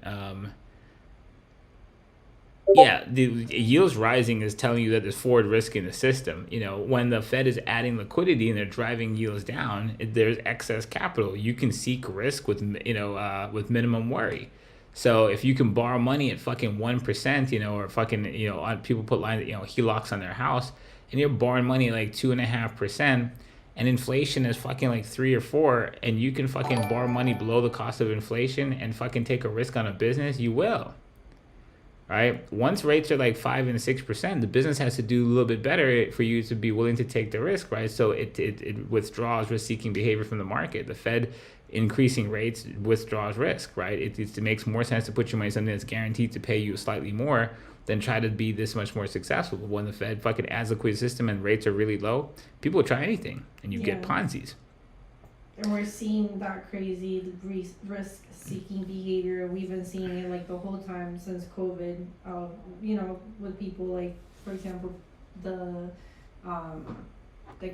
[SPEAKER 2] Yeah, the yields rising is telling you that there's forward risk in the system. You know, when the Fed is adding liquidity and they're driving yields down, there's excess capital. You can seek risk with with minimum worry. So if you can borrow money at fucking 1%, you know, or fucking, you know, people put lines, you know, HELOCs on their house, and you're borrowing money at like 2.5%, and inflation is fucking like 3 or 4, and you can fucking borrow money below the cost of inflation and fucking take a risk on a business, you will. Right? Once rates are like 5 and 6%, the business has to do a little bit better for you to be willing to take the risk, right? So it withdraws risk-seeking behavior from the market. The Fed increasing rates withdraws risk, right? It makes more sense to put your money in something that's guaranteed to pay you slightly more than try to be this much more successful. But when the Fed fucking adds liquidity system and rates are really low, people will try anything, and you get Ponzi's.
[SPEAKER 3] And we're seeing that crazy risk-seeking behavior. We've been seeing it like the whole time since COVID. You know, with people like, for example, the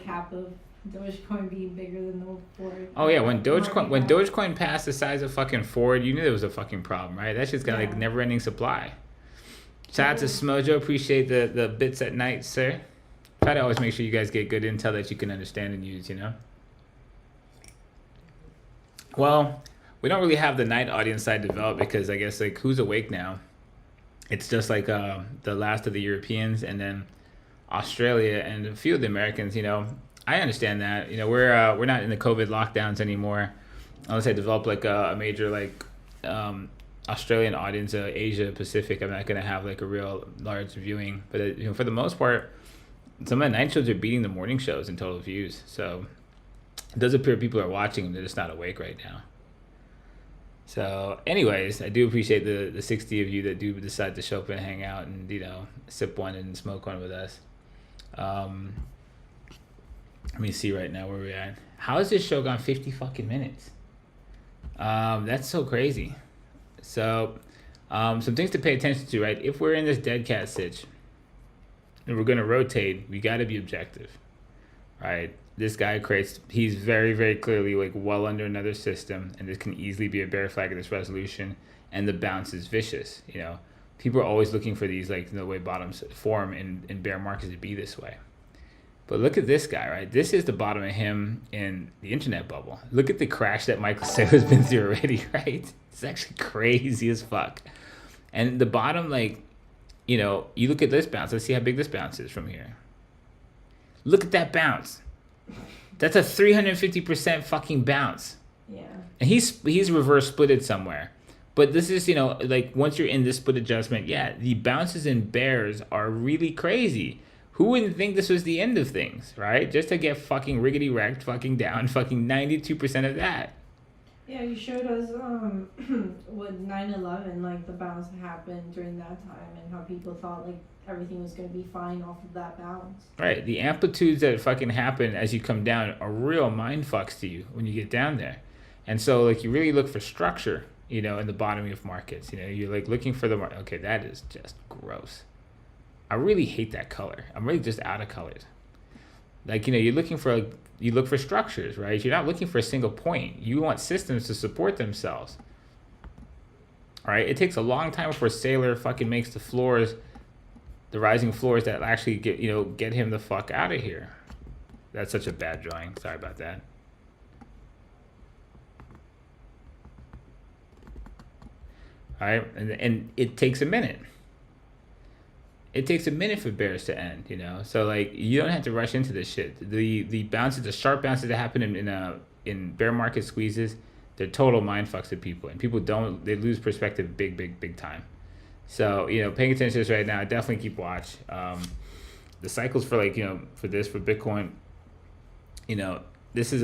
[SPEAKER 3] cap of Dogecoin being bigger than the Ford.
[SPEAKER 2] Oh yeah, when Dogecoin passed the size of fucking Ford, you knew there was a fucking problem, right? That shit's got like never-ending supply. Shout out to Smojo. Appreciate the bits at night, sir. Try to always make sure you guys get good intel that you can understand and use, you know. Well, we don't really have the night audience side developed because I guess like who's awake now? It's just like the last of the Europeans and then Australia and a few of the Americans. You know, I understand that. You know, we're not in the COVID lockdowns anymore, unless I develop like a major like Australian audience, Asia Pacific. I'm not gonna have like a real large viewing, but you know, for the most part, some of the night shows are beating the morning shows in total views. So. It does appear people are watching them, they're just not awake right now. So anyways, I do appreciate the 60 of you that do decide to show up and hang out and, you know, sip one and smoke one with us. Let me see right now where we're at. How has this show gone 50 fucking minutes? That's so crazy. So some things to pay attention to, right? If we're in this dead cat sitch and we're going to rotate, we got to be objective, right? This guy he's very, very clearly like well under another system, and this can easily be a bear flag of this resolution, and the bounce is vicious. You know, people are always looking for these, like, the way bottoms form in bear markets to be this way. But look at this guy, right? This is the bottom of him in the internet bubble. Look at the crash that Michael Saylor's been through already, right? It's actually crazy as fuck. And the bottom, like, you know, you look at this bounce. Let's see how big this bounce is from here. Look at that bounce. That's a 350% fucking bounce.
[SPEAKER 3] Yeah.
[SPEAKER 2] And he's reverse splitted somewhere. But this is, like once you're in this split adjustment, yeah, the bounces in bears are really crazy. Who wouldn't think this was the end of things, right? Just to get fucking riggedy wrecked, fucking down, fucking 92% of that.
[SPEAKER 3] Yeah, you showed us with 9/11, like the bounce that happened during that time, and how people thought like everything was gonna be fine off of that bounce.
[SPEAKER 2] Right, the amplitudes that fucking happen as you come down are real mind fucks to you when you get down there. And so like you really look for structure, in the bottom of markets. You're like looking for the market. Okay, that is just gross. I really hate that color. I'm really just out of colors. Like, you're looking for you look for structures, right? You're not looking for a single point. You want systems to support themselves. All right, it takes a long time before Sailor fucking makes the floors, the rising floors that actually get him the fuck out of here. That's such a bad drawing. Sorry about that. All right, and it takes a minute. It takes a minute for bears to end, So like you don't have to rush into this shit. The bounces, the sharp bounces that happen in bear market squeezes, they're total mind fucks to people, and people they lose perspective big time. So paying attention to this right now, definitely keep watch. The cycles for for Bitcoin, this is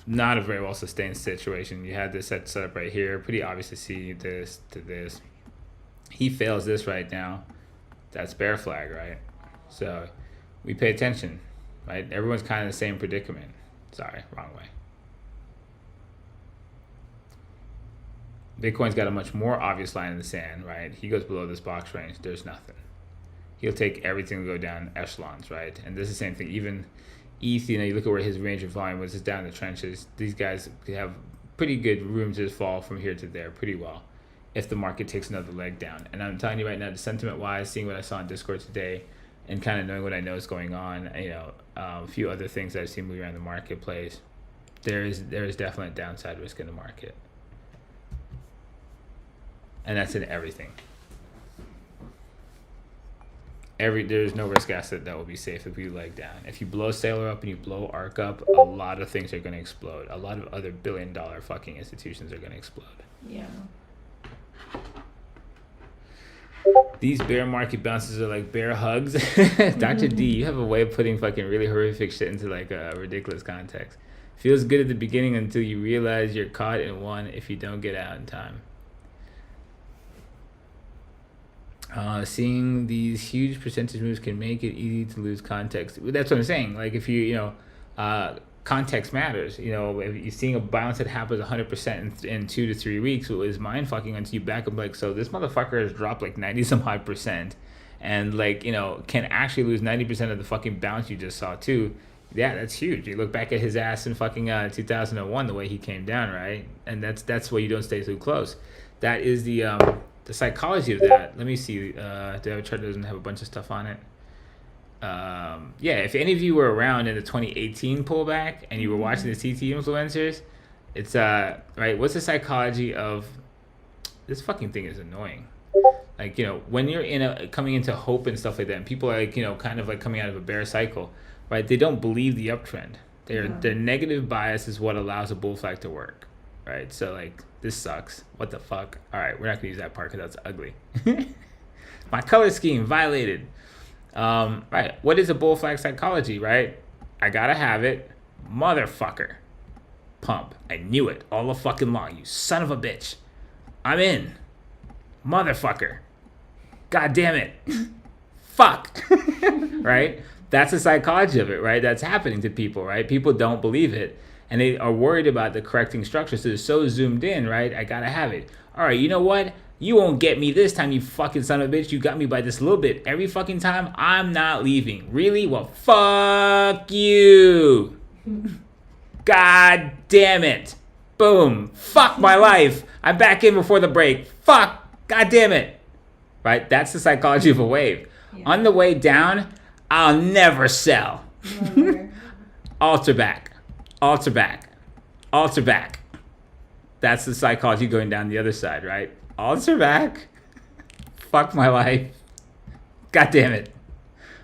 [SPEAKER 2] not a very well sustained situation. You had this set up right here, pretty obvious to see this to this. He fails this right now. That's bear flag, right? So we pay attention, right? Everyone's kind of in the same predicament. Sorry, wrong way. Bitcoin's got a much more obvious line in the sand, right? He goes below this box range, there's nothing. He'll take everything to go down echelons, right? And this is the same thing. Even ETH, you look at where his range of volume was, it's down in the trenches. These guys have pretty good room to fall from here to there pretty well if the market takes another leg down. And I'm telling you right now, the sentiment-wise, seeing what I saw on Discord today and kind of knowing what I know is going on, a few other things that I've seen moving around the marketplace, there is definitely a downside risk in the market. And that's in everything. There's no risk asset that will be safe if you leg down. If you blow Sailor up and you blow ARK up, a lot of things are going to explode. A lot of other billion-dollar fucking institutions are going to explode.
[SPEAKER 3] Yeah.
[SPEAKER 2] These bear market bounces are like bear hugs. Dr. D, you have a way of putting fucking really horrific shit into like a ridiculous context. Feels good at the beginning until you realize you're caught in one if you don't get out in time. Seeing these huge percentage moves can make it easy to lose context. That's what I'm saying. Like if context matters. If you're seeing a bounce that happens 100% in 2 to 3 weeks, it was mind fucking until you back up like, so this motherfucker has dropped like 90 some odd percent and can actually lose 90% of the fucking bounce you just saw too. Yeah, that's huge. You look back at his ass in fucking 2001, the way he came down, right? And that's why you don't stay too close. That is the psychology of that. Let me see. Do I have a chart that doesn't have a bunch of stuff on it? If any of you were around in the 2018 pullback and you were watching the CT influencers, it's right. What's the psychology of this fucking thing? Is annoying. Like when you're coming into hope and stuff like that, and people are kind of like coming out of a bear cycle, right? They don't believe the uptrend. Their negative bias is what allows a bull flag to work, right? So like this sucks. What the fuck? All right, we're not gonna use that part because that's ugly. My color scheme violated. Right. What is a bull flag psychology, right? I gotta have it. Motherfucker. Pump. I knew it all the fucking long. You son of a bitch. I'm in. Motherfucker. God damn it. Fuck. Right? That's the psychology of it, right? That's happening to people, right? People don't believe it. And they are worried about the correcting structure. So they're so zoomed in, right? I gotta have it. All right, you know what? You won't get me this time, you fucking son of a bitch. You got me by this little bit. Every fucking time, I'm not leaving. Really? Well, fuck you. God damn it. Boom. Fuck my life. I'm back in before the break. Fuck. God damn it. Right? That's the psychology of a wave. Yeah. On the way down, I'll never sell. Never. Alter back. Alter back. Alter back. That's the psychology going down the other side, right? Alter back. Fuck my life. God damn it.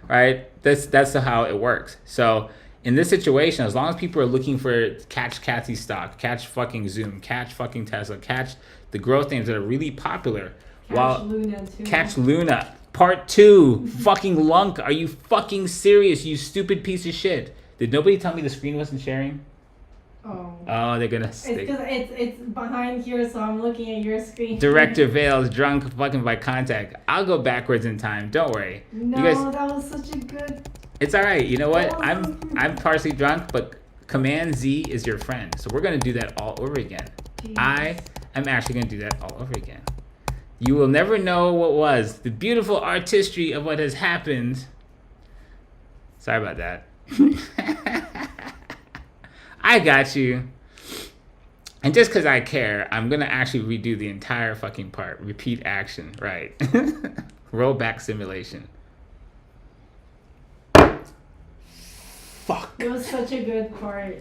[SPEAKER 2] Right? That's how it works. So in this situation, as long as people are looking for catch Kathy stock, catch fucking Zoom, catch fucking Tesla, catch the growth names that are really popular. Catch Luna. Part 2. Fucking Lunk. Are you fucking serious, you stupid piece of shit? Did nobody tell me the screen wasn't sharing? Oh, they're gonna stick.
[SPEAKER 3] It's behind here, so I'm looking at your screen.
[SPEAKER 2] Director Vale's drunk fucking by contact. I'll go backwards in time. Don't worry.
[SPEAKER 3] No,
[SPEAKER 2] you guys,
[SPEAKER 3] that was such a good.
[SPEAKER 2] It's all right. You know what? I'm partially drunk, but Command Z is your friend, so we're gonna do that all over again.
[SPEAKER 3] Jeez. I
[SPEAKER 2] am actually gonna do that all over again. You will never know what was the beautiful artistry of what has happened. Sorry about that. I got you. And just because I care, I'm going to actually redo the entire fucking part. Repeat action. Right. Rollback simulation. Fuck.
[SPEAKER 3] It was such a good part.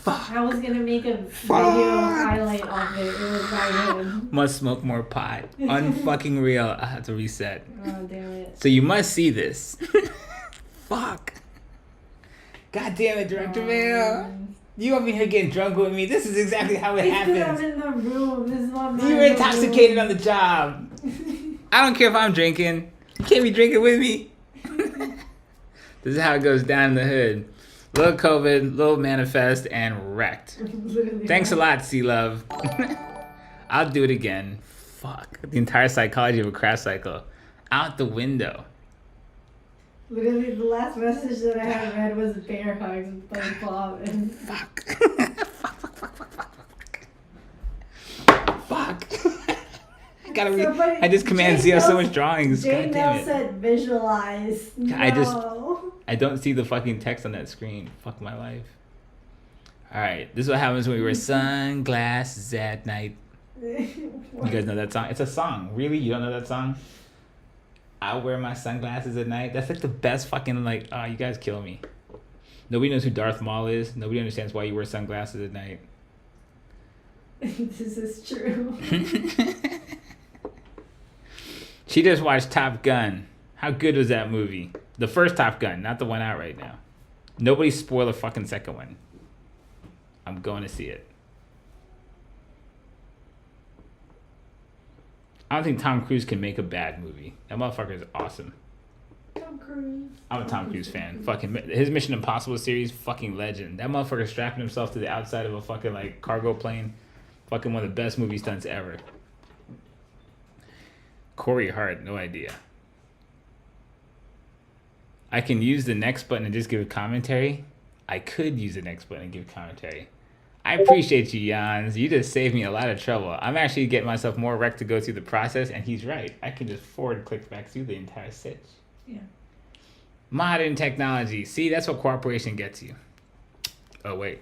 [SPEAKER 2] Fuck.
[SPEAKER 3] I was going to make a video highlight of it. It was not good.
[SPEAKER 2] Must smoke more pot. Unfucking real. I have to reset.
[SPEAKER 3] Oh, damn it.
[SPEAKER 2] So you must see this. Fuck. God damn it, Director Vale. You over here getting drunk with me. This is exactly how it happens.
[SPEAKER 3] I'm in the room. This is not
[SPEAKER 2] you were intoxicated on the job. I don't care if I'm drinking. You can't be drinking with me. This is how it goes down in the hood. Little COVID, little manifest, and wrecked. Thanks a lot, C-Love. I'll do it again. Fuck. The entire psychology of a crash cycle. Out the window.
[SPEAKER 3] Literally, the last message that I had read was bear hugs by Bob. And
[SPEAKER 2] fuck. I just command Z so much drawings.
[SPEAKER 3] Jane Nell said visualize. No.
[SPEAKER 2] I don't see the fucking text on that screen. Fuck my life. Alright, this is what happens when we wear sunglasses at night. You guys know that song? It's a song. Really? You don't know that song? I wear my sunglasses at night. That's like the best fucking like. Oh, you guys kill me. Nobody knows who Darth Maul is. Nobody understands why you wear sunglasses at night.
[SPEAKER 3] This is true.
[SPEAKER 2] She just watched Top Gun. How good was that movie? The first Top Gun, not the one out right now. Nobody spoil the fucking second one. I'm going to see it. I don't think Tom Cruise can make a bad movie. That motherfucker is awesome.
[SPEAKER 3] Tom Cruise.
[SPEAKER 2] I'm a Tom Cruise fan. Fucking his Mission Impossible series, fucking legend. That motherfucker strapping himself to the outside of a fucking like cargo plane. Fucking one of the best movie stunts ever. Corey Hart, no idea. I can use the next button and just give a commentary. I could use the next button and give commentary. I appreciate you, Jans. You just saved me a lot of trouble. I'm actually getting myself more wrecked to go through the process, and he's right. I can just forward click back through the entire sitch.
[SPEAKER 3] Yeah.
[SPEAKER 2] Modern technology. See, that's what cooperation gets you. Oh, wait.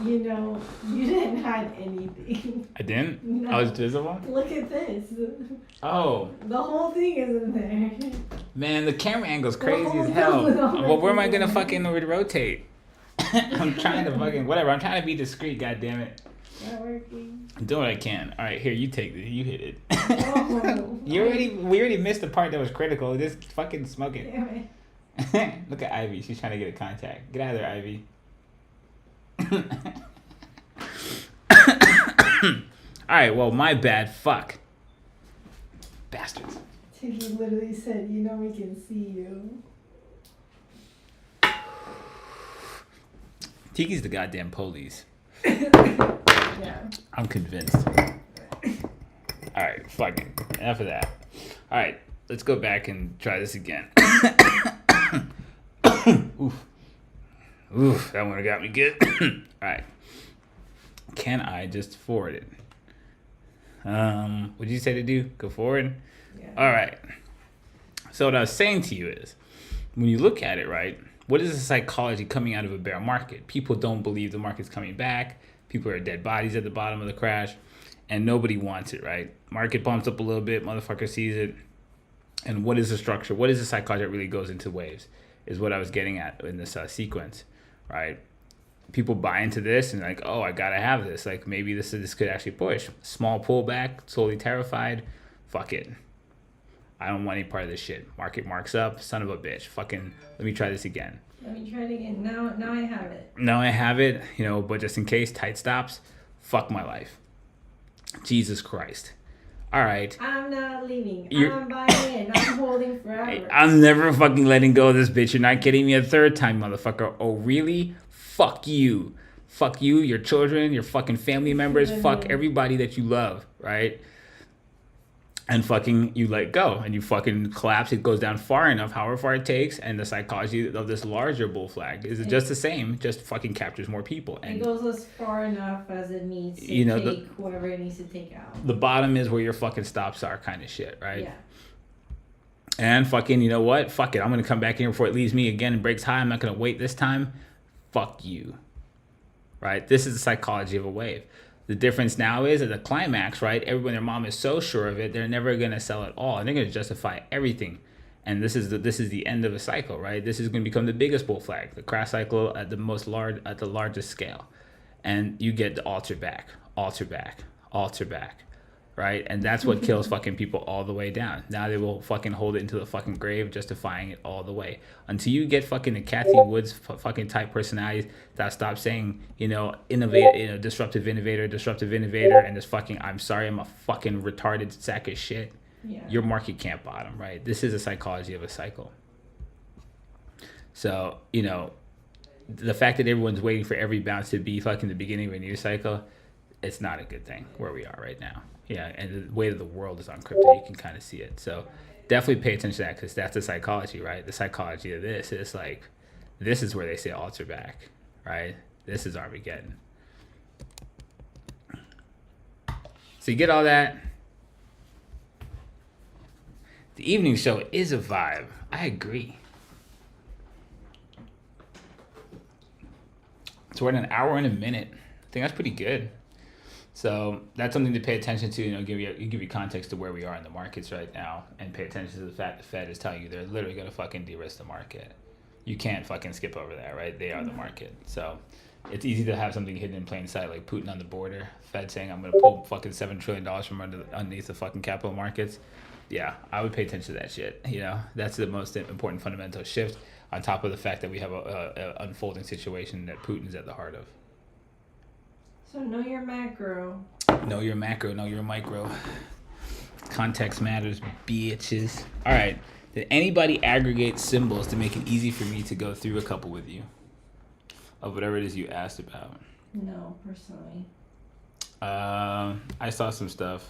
[SPEAKER 3] You know, you didn't hide anything.
[SPEAKER 2] I didn't?
[SPEAKER 3] No.
[SPEAKER 2] I was visible?
[SPEAKER 3] Look at this.
[SPEAKER 2] Oh.
[SPEAKER 3] The whole thing is in there.
[SPEAKER 2] Man, the camera angle's crazy as hell. Well, where am I gonna fucking rotate? I'm trying to fucking whatever. I'm trying to be discreet. God damn it.
[SPEAKER 3] Not working.
[SPEAKER 2] I'm doing what I can. All right, here you take it. You hit it.
[SPEAKER 3] Oh.
[SPEAKER 2] We already missed the part that was critical. Just fucking smoke it.
[SPEAKER 3] Damn it.
[SPEAKER 2] Look at Ivy. She's trying to get a contact. Get out of there, Ivy. Alright, well, my bad. Fuck. Bastards.
[SPEAKER 3] He literally said, you know we can see you.
[SPEAKER 2] Tiki's the goddamn police.
[SPEAKER 3] Yeah.
[SPEAKER 2] I'm convinced. Alright, fuck it. Enough of that. Alright, let's go back and try this again. Oof. Oof, that one got me good. Alright. Can I just forward it? What did you say to do? Go forward?
[SPEAKER 3] Yeah.
[SPEAKER 2] Alright. So what I was saying to you is, when you look at it, right, what is the psychology coming out of a bear market? People don't believe the market's coming back. People are dead bodies at the bottom of the crash. And nobody wants it, right? Market bumps up a little bit. Motherfucker sees it. And what is the structure? What is the psychology that really goes into waves? Is what I was getting at in this sequence, right? people buy into this and like, oh, I gotta have this. Like maybe this could actually push. Small pullback, totally terrified. Fuck it. I don't want any part of this shit. Market marks up, son of a bitch. Fucking let me try this again.
[SPEAKER 3] Let me try it again. Now I have it.
[SPEAKER 2] Now I have it, but just in case, tight stops. Fuck my life. Jesus Christ. All right.
[SPEAKER 3] I'm not leaving. I'm buying in. I'm holding forever.
[SPEAKER 2] I'm never fucking letting go of this bitch. You're not getting me a third time, motherfucker. Oh, really? Fuck you. Fuck you, your children, your fucking family members. Fuck everybody that you love, right? And fucking you let go and you fucking collapse. It goes down far enough, however far it takes. And the psychology of this larger bull flag is just the same, just fucking captures more people. And
[SPEAKER 3] it goes as far enough as it needs to take whoever it needs to take out.
[SPEAKER 2] The bottom is where your fucking stops are, kind of shit, right?
[SPEAKER 3] Yeah.
[SPEAKER 2] And fucking, you know what? Fuck it. I'm going to come back in here before it leaves me again and breaks high. I'm not going to wait this time. Fuck you. Right? This is the psychology of a wave. The difference now is at the climax, right? Everyone, their mom is so sure of it, they're never going to sell it all. And they're going to justify everything. And this is the end of a cycle, right? This is going to become the biggest bull flag, the crash cycle at the largest scale. And you get the alter back, right? And that's what kills fucking people all the way down. Now they will fucking hold it into the fucking grave, justifying it all the way. Until you get fucking the Kathy Woods fucking type personalities that stop saying, innovate, disruptive innovator, and just fucking, I'm sorry, I'm a fucking retarded sack of shit.
[SPEAKER 3] Yeah.
[SPEAKER 2] Your market can't bottom, right? This is a psychology of a cycle. So, the fact that everyone's waiting for every bounce to be fucking the beginning of a new cycle, it's not a good thing where we are right now. Yeah, and the way that the world is on crypto, you can kind of see it. So definitely pay attention to that because that's the psychology, right? The psychology of this is like, this is where they say alter back, right? This is Armageddon. So you get all that. The evening show is a vibe. I agree. So we're at an hour and a minute. I think that's pretty good. So that's something to pay attention to, give you context to where we are in the markets right now and pay attention to the fact the Fed is telling you they're literally going to fucking de-risk the market. You can't fucking skip over that, right? They are the market. So it's easy to have something hidden in plain sight like Putin on the border, Fed saying I'm going to pull fucking $7 trillion from underneath the fucking capital markets. Yeah, I would pay attention to that shit. That's the most important fundamental shift on top of the fact that we have a unfolding situation that Putin's at the heart of.
[SPEAKER 3] So know your macro.
[SPEAKER 2] Know your macro, know your micro. Context matters, bitches. All right. Did anybody aggregate symbols to make it easy for me to go through a couple with you? Of whatever it is you asked about.
[SPEAKER 3] No, personally.
[SPEAKER 2] I saw some stuff.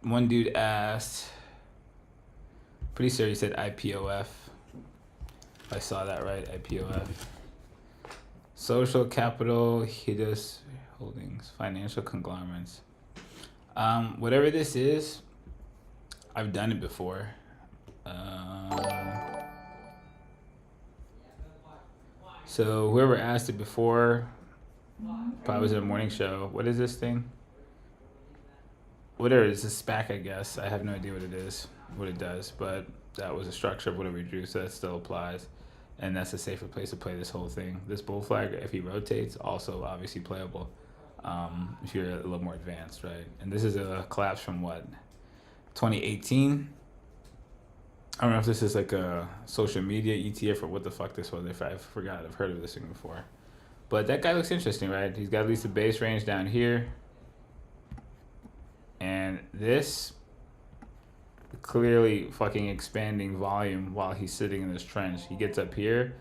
[SPEAKER 2] One dude asked, pretty sure he said IPOF. I saw that right, IPOF. Social capital, Hidos holdings, financial conglomerates. Whatever this is, I've done it before. So whoever asked it before probably was in a morning show. What is this thing? Whatever it is, a SPAC, I guess. I have no idea what it is, what it does, but that was a structure of whatever we drew, so that still applies. And that's a safer place to play this whole thing. This bull flag, if he rotates, also obviously playable if you're a little more advanced, right? And this is a collapse from what, 2018? I don't know if this is like a social media ETF or what the fuck this was. If I forgot, I've heard of this thing before. But that guy looks interesting, right? He's got at least the base range down here. And this clearly fucking expanding volume while he's sitting in this trench. He gets up here,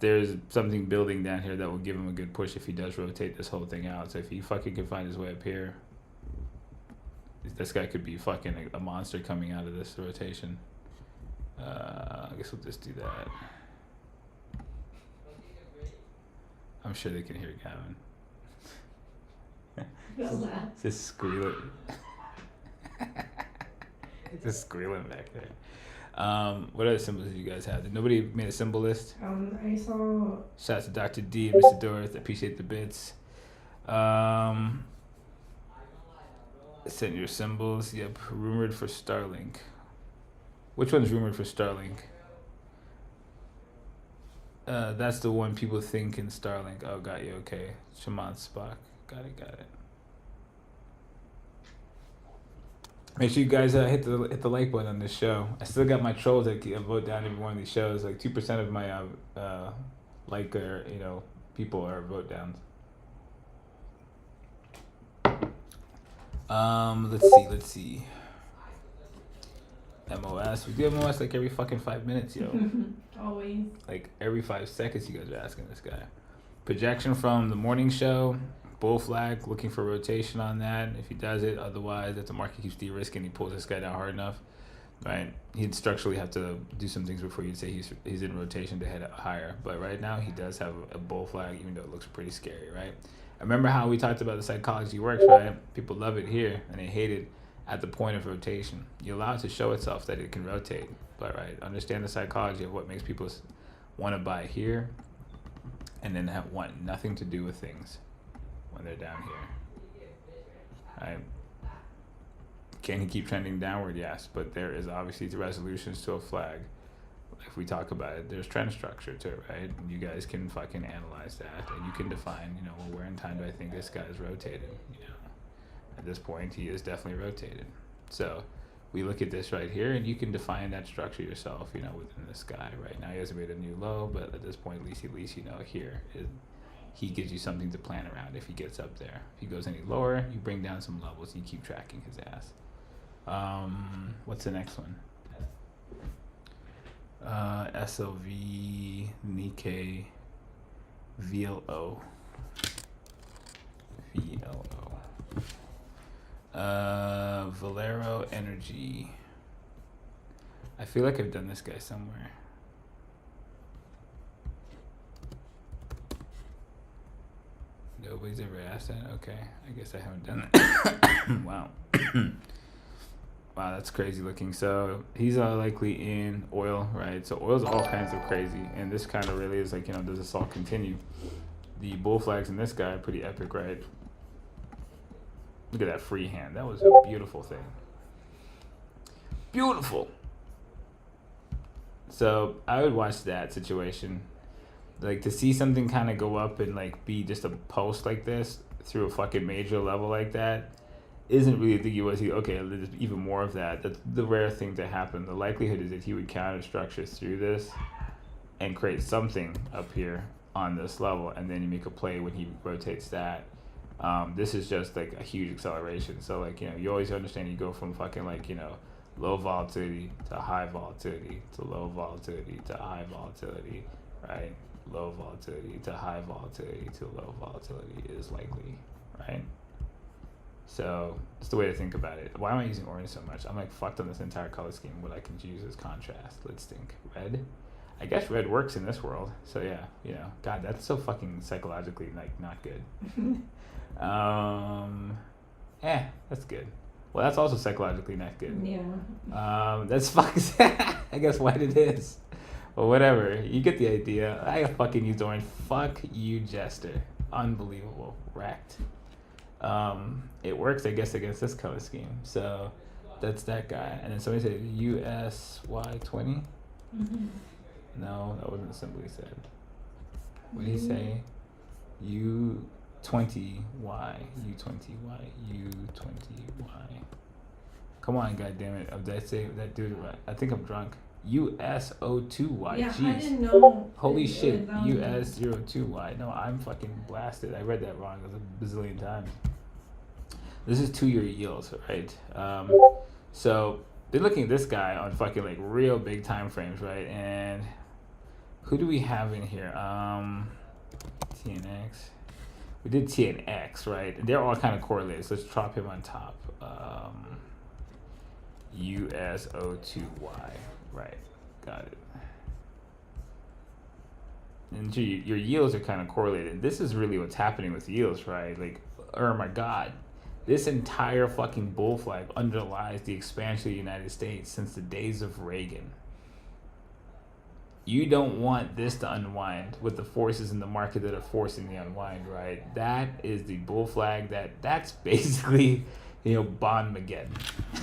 [SPEAKER 2] there's something building down here that will give him a good push if he does rotate this whole thing out. So if he fucking can find his way up here, this guy could be fucking a monster coming out of this rotation. I guess we'll just do that. I'm sure they can hear Gavin. Just squealing. Just squealing back there. What other symbols did you guys have? Did nobody made a symbol list?
[SPEAKER 3] I saw.
[SPEAKER 2] Shout out to Dr. D and Mr. Dorth. Appreciate the bits. Send your symbols. Yep. Rumored for Starlink. Which one's rumored for Starlink? That's the one people think in Starlink. Oh, got you. Okay. Shaman Spock. Got it. Make sure you guys hit the like button on this show. I still got my trolls that vote down every one of these shows. Like 2% of my people are vote downs. Let's see. MOS. We do MOS like every fucking 5 minutes, yo.
[SPEAKER 3] Always.
[SPEAKER 2] Like every 5 seconds, you guys are asking this guy. Projection from the morning show. Bull flag, looking for rotation on that. If he does it, otherwise, if the market keeps de-risking, he pulls this guy down hard enough, right? He'd structurally have to do some things before you'd say he's in rotation to head higher. But right now, he does have a bull flag, even though it looks pretty scary, right? I remember how we talked about the psychology works, right? People love it here, and they hate it at the point of rotation. You allow it to show itself that it can rotate, but right, understand the psychology of what makes people want to buy here, and then want nothing to do with things when they're down here. Right? Can he keep trending downward? Yes, but there is obviously the resolutions to a flag. If we talk about it, there's trend structure to it, right? And you guys can fucking analyze that, and you can define, well, where in time do I think this guy is rotated? At this point, he is definitely rotated. So we look at this right here, and you can define that structure yourself, within this guy. Right now, he hasn't made a new low, but at this point, at least here he gives you something to plan around if he gets up there. If he goes any lower, you bring down some levels, and you keep tracking his ass. What's the next one? SLV, Nikkei, VLO. Valero Energy. I feel like I've done this guy somewhere. Nobody's ever asked that? Okay, I guess I haven't done it. Wow. Wow, that's crazy looking. So he's likely in oil, right? So oil's all kinds of crazy. And this kind of really is like, does this all continue? The bull flags in this guy are pretty epic, right? Look at that free hand. That was a beautiful thing. Beautiful. So I would watch that situation. Like to see something kind of go up and like be just a post like this through a fucking major level like that isn't really thinking was he okay, there's even more of that. That's the rare thing to happen. The likelihood is that he would counter structure through this and create something up here on this level, and then you make a play when he rotates that. This is just like a huge acceleration. So like, you always understand you go from fucking like, low volatility to high volatility to low volatility to high volatility, right? Low volatility to high volatility to low volatility is likely, right? So it's the way to think about it. Why am I using orange so much? I'm like fucked on this entire color scheme. What I can use as contrast. Let's think. Red. I guess red works in this world. So yeah, God, that's so fucking psychologically like not good. That's good. Well, that's also psychologically not good.
[SPEAKER 3] Yeah.
[SPEAKER 2] That's fucking. I guess white it is. Well, whatever. You get the idea. I fucking used orange. Fuck you, Jester. Unbelievable. Wrecked. It works, I guess, against this color scheme. So that's that guy. And then somebody said USY20.
[SPEAKER 3] Mm-hmm.
[SPEAKER 2] No, that wasn't the symbol he said. What did he say? U20Y. U20Y. U20Y. Come on, goddammit. Did I say that dude right? I think I'm drunk. USO2Y.
[SPEAKER 3] Yeah,
[SPEAKER 2] Jeez.
[SPEAKER 3] I didn't know.
[SPEAKER 2] Holy shit. US02Y. No, I'm fucking blasted. I read that wrong a bazillion times. This is 2-year yields, right? So been looking at this guy on fucking like real big time frames, right? And who do we have in here? TNX. We did TNX, right? And they're all kind of correlated. So let's drop him on top. USO2Y. Right. Got it. And your yields are kind of correlated. This is really what's happening with yields, right? Like, oh my God. This entire fucking bull flag underlies the expansion of the United States since the days of Reagan. You don't want this to unwind with the forces in the market that are forcing the unwind, right? That is the bull flag that's basically, Bond-mageddon.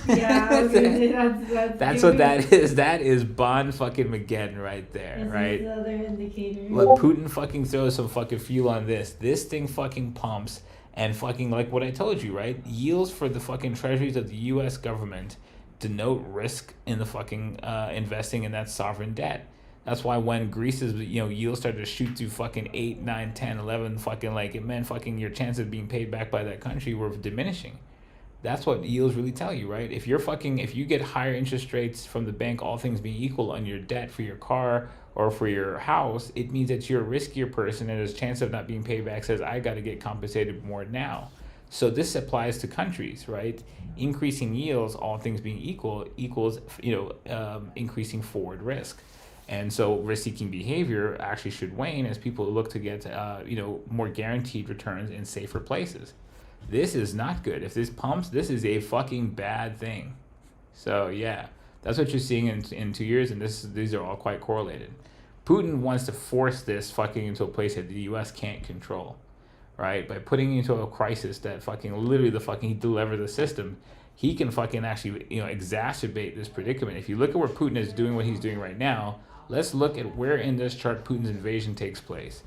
[SPEAKER 3] Yeah, I was gonna say
[SPEAKER 2] That's what that is. That is Bond fucking Mageddon right there,
[SPEAKER 3] This
[SPEAKER 2] right?
[SPEAKER 3] is the other indicator.
[SPEAKER 2] Let Putin fucking throw some fucking fuel on this. This thing fucking pumps, and fucking like what I told you, right? Yields for the fucking treasuries of the U.S. government denote risk in the fucking investing in that sovereign debt. That's why when Greece's yields started to shoot through fucking 8, 9, 10, 11, fucking like it meant fucking your chances of being paid back by that country were diminishing. That's what yields really tell you, right? If you get higher interest rates from the bank, all things being equal, on your debt for your car or for your house, it means that you're a riskier person, and there's a chance of not being paid back. Says I got to get compensated more now. So this applies to countries, right? Increasing yields, all things being equal, equals increasing forward risk. And so risk-seeking behavior actually should wane as people look to get more guaranteed returns in safer places. This is not good. If this pumps, this is a fucking bad thing. So yeah, that's what you're seeing in 2 years, and these are all quite correlated. Putin wants to force this fucking into a place that the U.S. can't control, right? By putting into a crisis that fucking literally he delivered the system, he can fucking actually exacerbate this predicament. If you look at where Putin is doing what he's doing right now, let's look at where in this chart Putin's invasion takes place.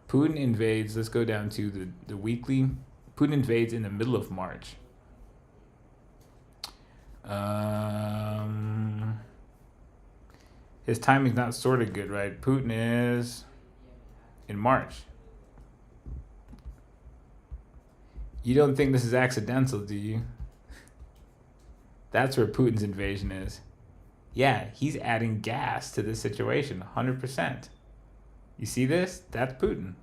[SPEAKER 2] Putin invades. Let's go down to the weekly. Putin invades in the middle of March. His timing's not sort of good, right? Putin is in March. You don't think this is accidental, do you? That's where Putin's invasion is. Yeah, he's adding gas to this situation, 100%. You see this? That's Putin.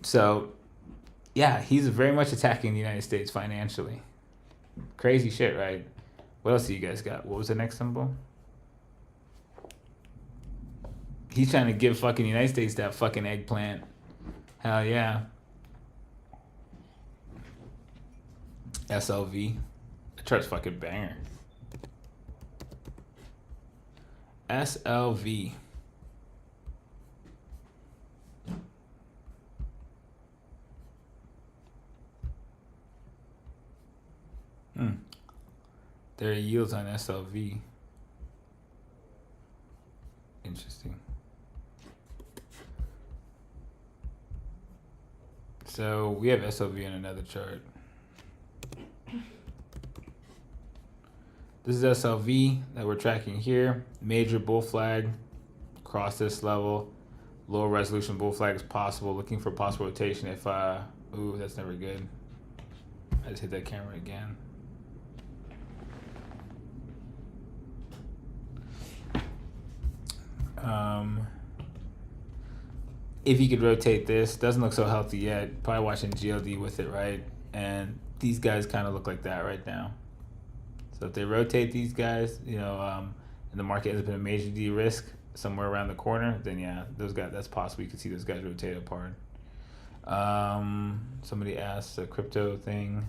[SPEAKER 2] So, yeah, he's very much attacking the United States financially. Crazy shit, right? What else do you guys got? What was the next symbol? He's trying to give fucking United States that fucking eggplant. Hell yeah. SLV. The chart's fucking banger. SLV. There are yields on SLV. Interesting. So we have SLV on another chart. This is SLV that we're tracking here. Major bull flag across this level. Lower resolution bull flag is possible. Looking for possible rotation if ooh, that's never good. I just hit that camera again. If you could rotate this, doesn't look so healthy yet. Probably watching GLD with it, right? And these guys kind of look like that right now. So if they rotate these guys, and the market ends up in a major de-risk somewhere around the corner, then yeah, those guys, that's possible. You can see those guys rotate apart. Somebody asked a crypto thing.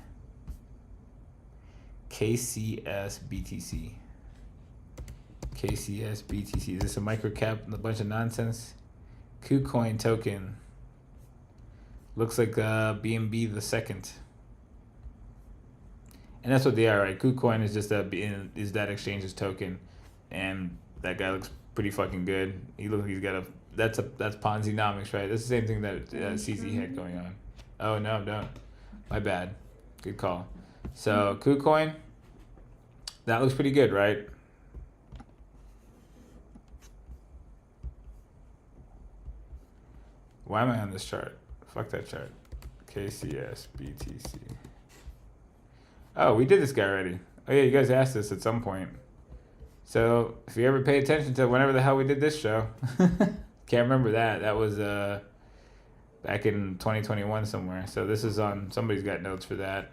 [SPEAKER 2] KCS BTC. KCS BTC. Is this a micro cap? A bunch of nonsense. KuCoin token. Looks like BNB the second. And that's what they are, right? KuCoin is just that exchange's token, and that guy looks pretty fucking good. He's got that's Ponzi-nomics, right? That's the same thing that CZ had going on. Oh no, don't. My bad. Good call. So KuCoin, that looks pretty good, right? Why am I on this chart? Fuck that chart. KCS BTC. Oh, we did this guy already. Oh yeah, you guys asked this at some point. So if you ever pay attention to whenever the hell we did this show, can't remember that. That was back in 2021 somewhere. So this is on. Somebody's got notes for that.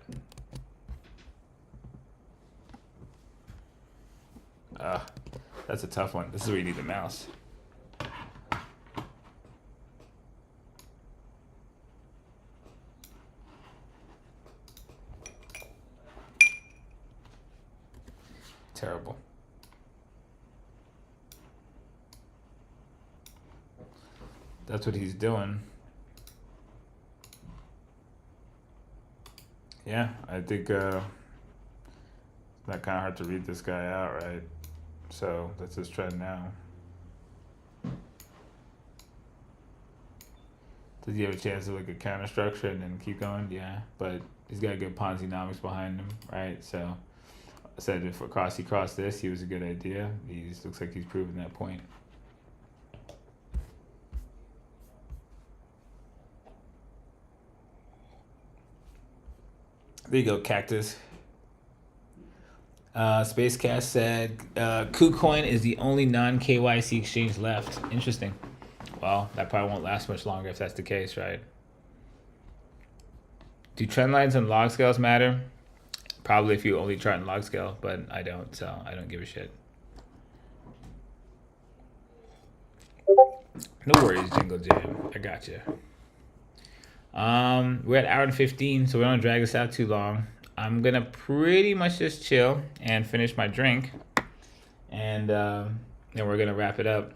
[SPEAKER 2] That's a tough one. This is where you need the mouse. Terrible. that's what he's doing. Yeah, I think it's not kind of hard to read this guy out, right? So that's his trend now. Does he have a chance to look at counter structure and then keep going? Yeah, but he's got good Ponzi-nomics behind him, right? So I said if he crossed this, he was a good idea. He just looks like he's proven that point. There you go, Cactus. Spacecast said KuCoin is the only non-KYC exchange left. Interesting. Well, that probably won't last much longer if that's the case, right? Do trend lines and log scales matter? Probably if you only chart in log scale, but I don't, so I don't give a shit. No worries, Jingle Jam. I got you. We're at hour and 15, so we don't drag this out too long. I'm gonna pretty much just chill and finish my drink, and then we're gonna wrap it up.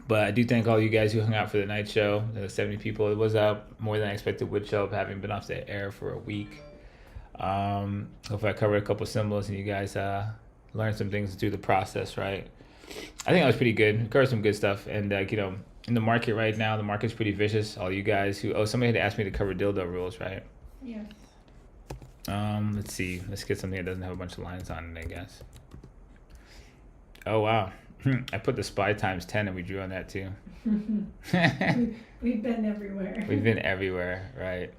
[SPEAKER 2] But I do thank all you guys who hung out for the night show. There was 70 people. It was more than I expected would show up, having been off the air for a week. Hopefully I covered a couple symbols and you guys learned some things through the process, right? I think that was pretty good. We covered some good stuff. And, in the market right now, the market's pretty vicious. All you guys somebody had asked me to cover dildo rules, right?
[SPEAKER 3] Yes.
[SPEAKER 2] Let's see. Let's get something that doesn't have a bunch of lines on it, I guess. Oh, wow. I put the SPY times 10 and we drew on that too.
[SPEAKER 3] We've been everywhere.
[SPEAKER 2] We've been everywhere, right?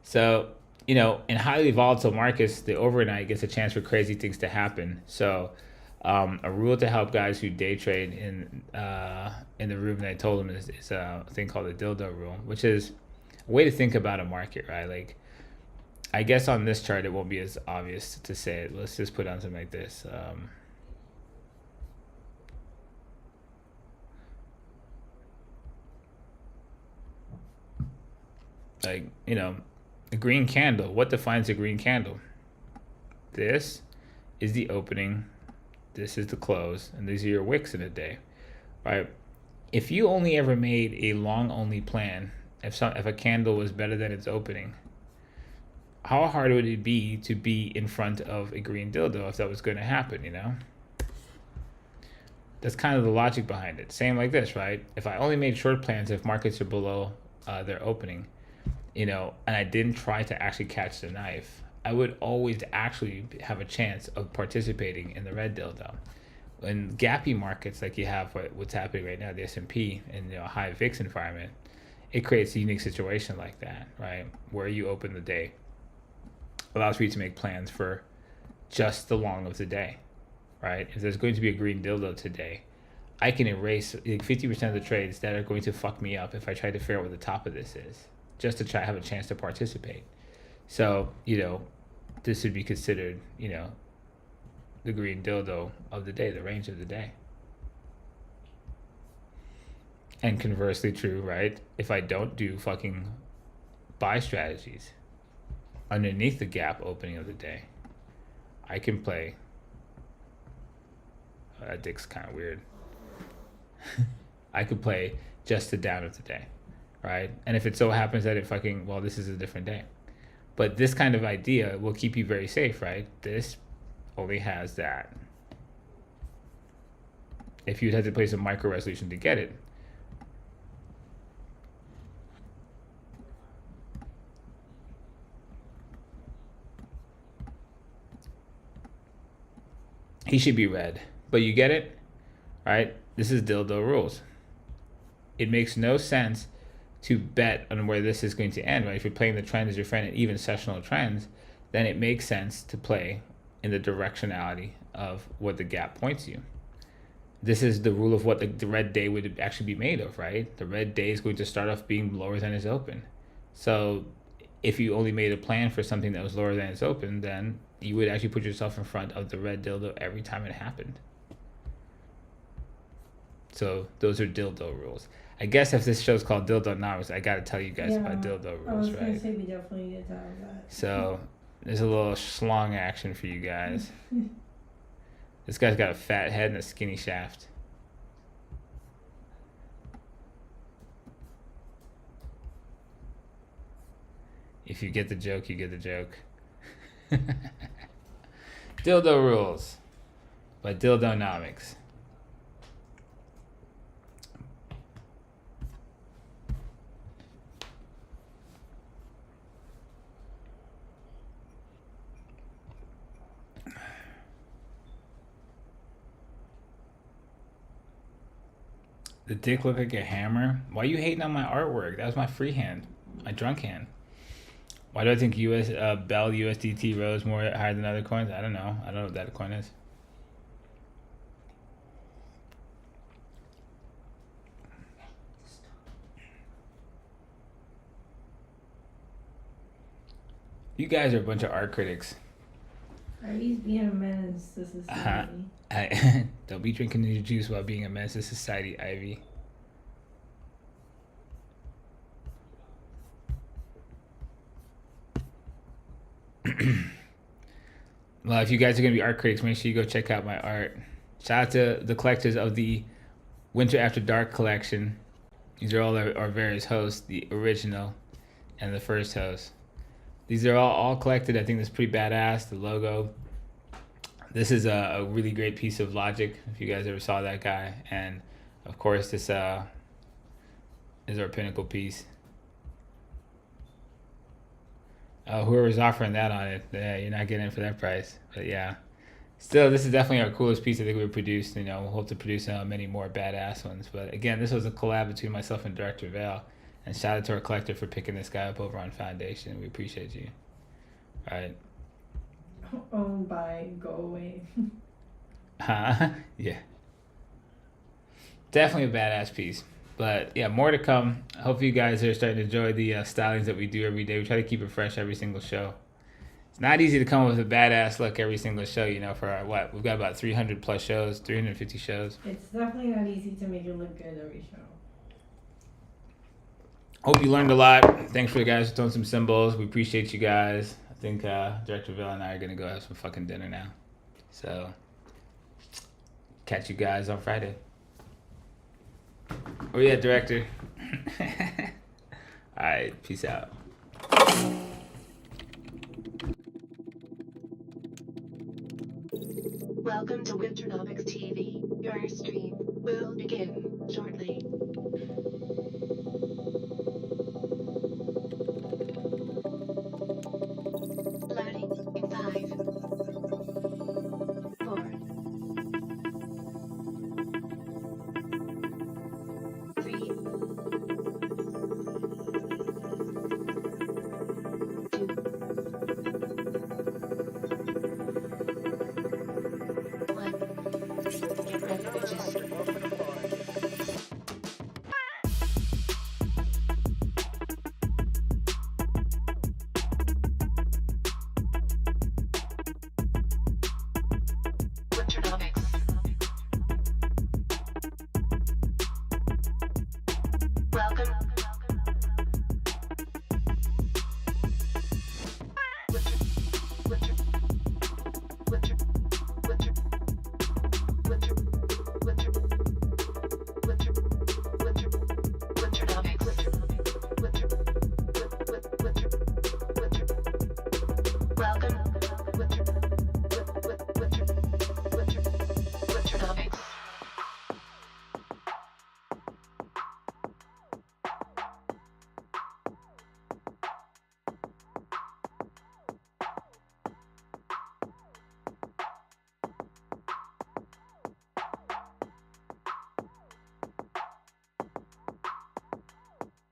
[SPEAKER 2] So, in highly volatile markets, the overnight gets a chance for crazy things to happen. So, a rule to help guys who day trade in the room that I told them is a thing called the dildo rule, which is a way to think about a market, right? Like, I guess on this chart, it won't be as obvious to say it. Let's just put on something like this. A green candle. What defines a green candle? This is the opening. This is the close. And these are your wicks in a day, right? If you only ever made a long only plan, if a candle was better than its opening, how hard would it be to be in front of a green dildo if that was going to happen, That's kind of the logic behind it. Same like this, right? If I only made short plans if markets are below their opening, and I didn't try to actually catch the knife, I would always actually have a chance of participating in the red dildo. In gappy markets like you have what's happening right now, the S&P, and a high VIX environment, it creates a unique situation like that, right? Where you open the day allows for you to make plans for just the long of the day, right? If there's going to be a green dildo today, I can erase 50% of the trades that are going to fuck me up if I try to figure out what the top of this is, just to try to have a chance to participate. So, this would be considered, the green dildo of the day, the range of the day. And conversely true, right? If I don't do fucking buy strategies underneath the gap opening of the day, I can play. That dick's kind of weird. I could play just the down of the day, right? And if it so happens that this is a different day. But this kind of idea will keep you very safe, right? This only has that. If you'd had to place a micro resolution to get it, he should be red. But you get it, right? This is dildo rules. It makes no sense to bet on where this is going to end, right? If you're playing the trend as your friend and even sessional trends, then it makes sense to play in the directionality of what the gap points you. This is the rule of what the red day would actually be made of, right? The red day is going to start off being lower than its open. So if you only made a plan for something that was lower than its open, then you would actually put yourself in front of the red dildo every time it happened. So those are dildo rules. I guess if this show's called Dildonomics, I got to tell you guys about dildo rules, right?
[SPEAKER 3] I was going to say we definitely need to talk about it.
[SPEAKER 2] So there's a little schlong action for you guys. This guy's got a fat head and a skinny shaft. If you get the joke, you get the joke. Dildo Rules by Dildonomics. The dick look like a hammer? Why are you hating on my artwork? That was my free hand. My drunk hand. Why do I think Bell USDT rose more higher than other coins? I don't know. I don't know what that coin is. You guys are a bunch of art critics.
[SPEAKER 3] Ivy's being a menace to society.
[SPEAKER 2] Don't be drinking your juice while being a menace to society, Ivy. Well, if you guys are going to be art critics, make sure you go check out my art. Shout out to the collectors of the Winter After Dark collection. These are all our various hosts, the original and the first host. These are all collected. I think that's pretty badass, the logo. This is a really great piece of logic, if you guys ever saw that guy. And, of course, this is our pinnacle piece. Whoever's offering that on it, you're not getting it for that price. But yeah, still, this is definitely our coolest piece I think we've produced. You know, we'll hope to produce many more badass ones. But again, this was a collab between myself and Director Vale. And shout out to our collector for picking this guy up over on Foundation. We appreciate you. All right.
[SPEAKER 3] Owned by Go Away.
[SPEAKER 2] Yeah. Definitely a badass piece. But yeah, more to come. I hope you guys are starting to enjoy the stylings that we do every day. We try to keep it fresh every single show. It's not easy to come up with a badass look every single show, you know, for our, we've got about 300 plus shows, 350 shows.
[SPEAKER 3] It's definitely not easy to make it look good every show.
[SPEAKER 2] Hope you learned a lot. Thanks for the guys for throwing some symbols. We appreciate you guys. I think Director Vale and I are going to go have some fucking dinner now. So, catch you guys on Friday. Oh yeah, Director. Alright, peace out.
[SPEAKER 1] Welcome to Winternomics TV. Your stream will begin shortly.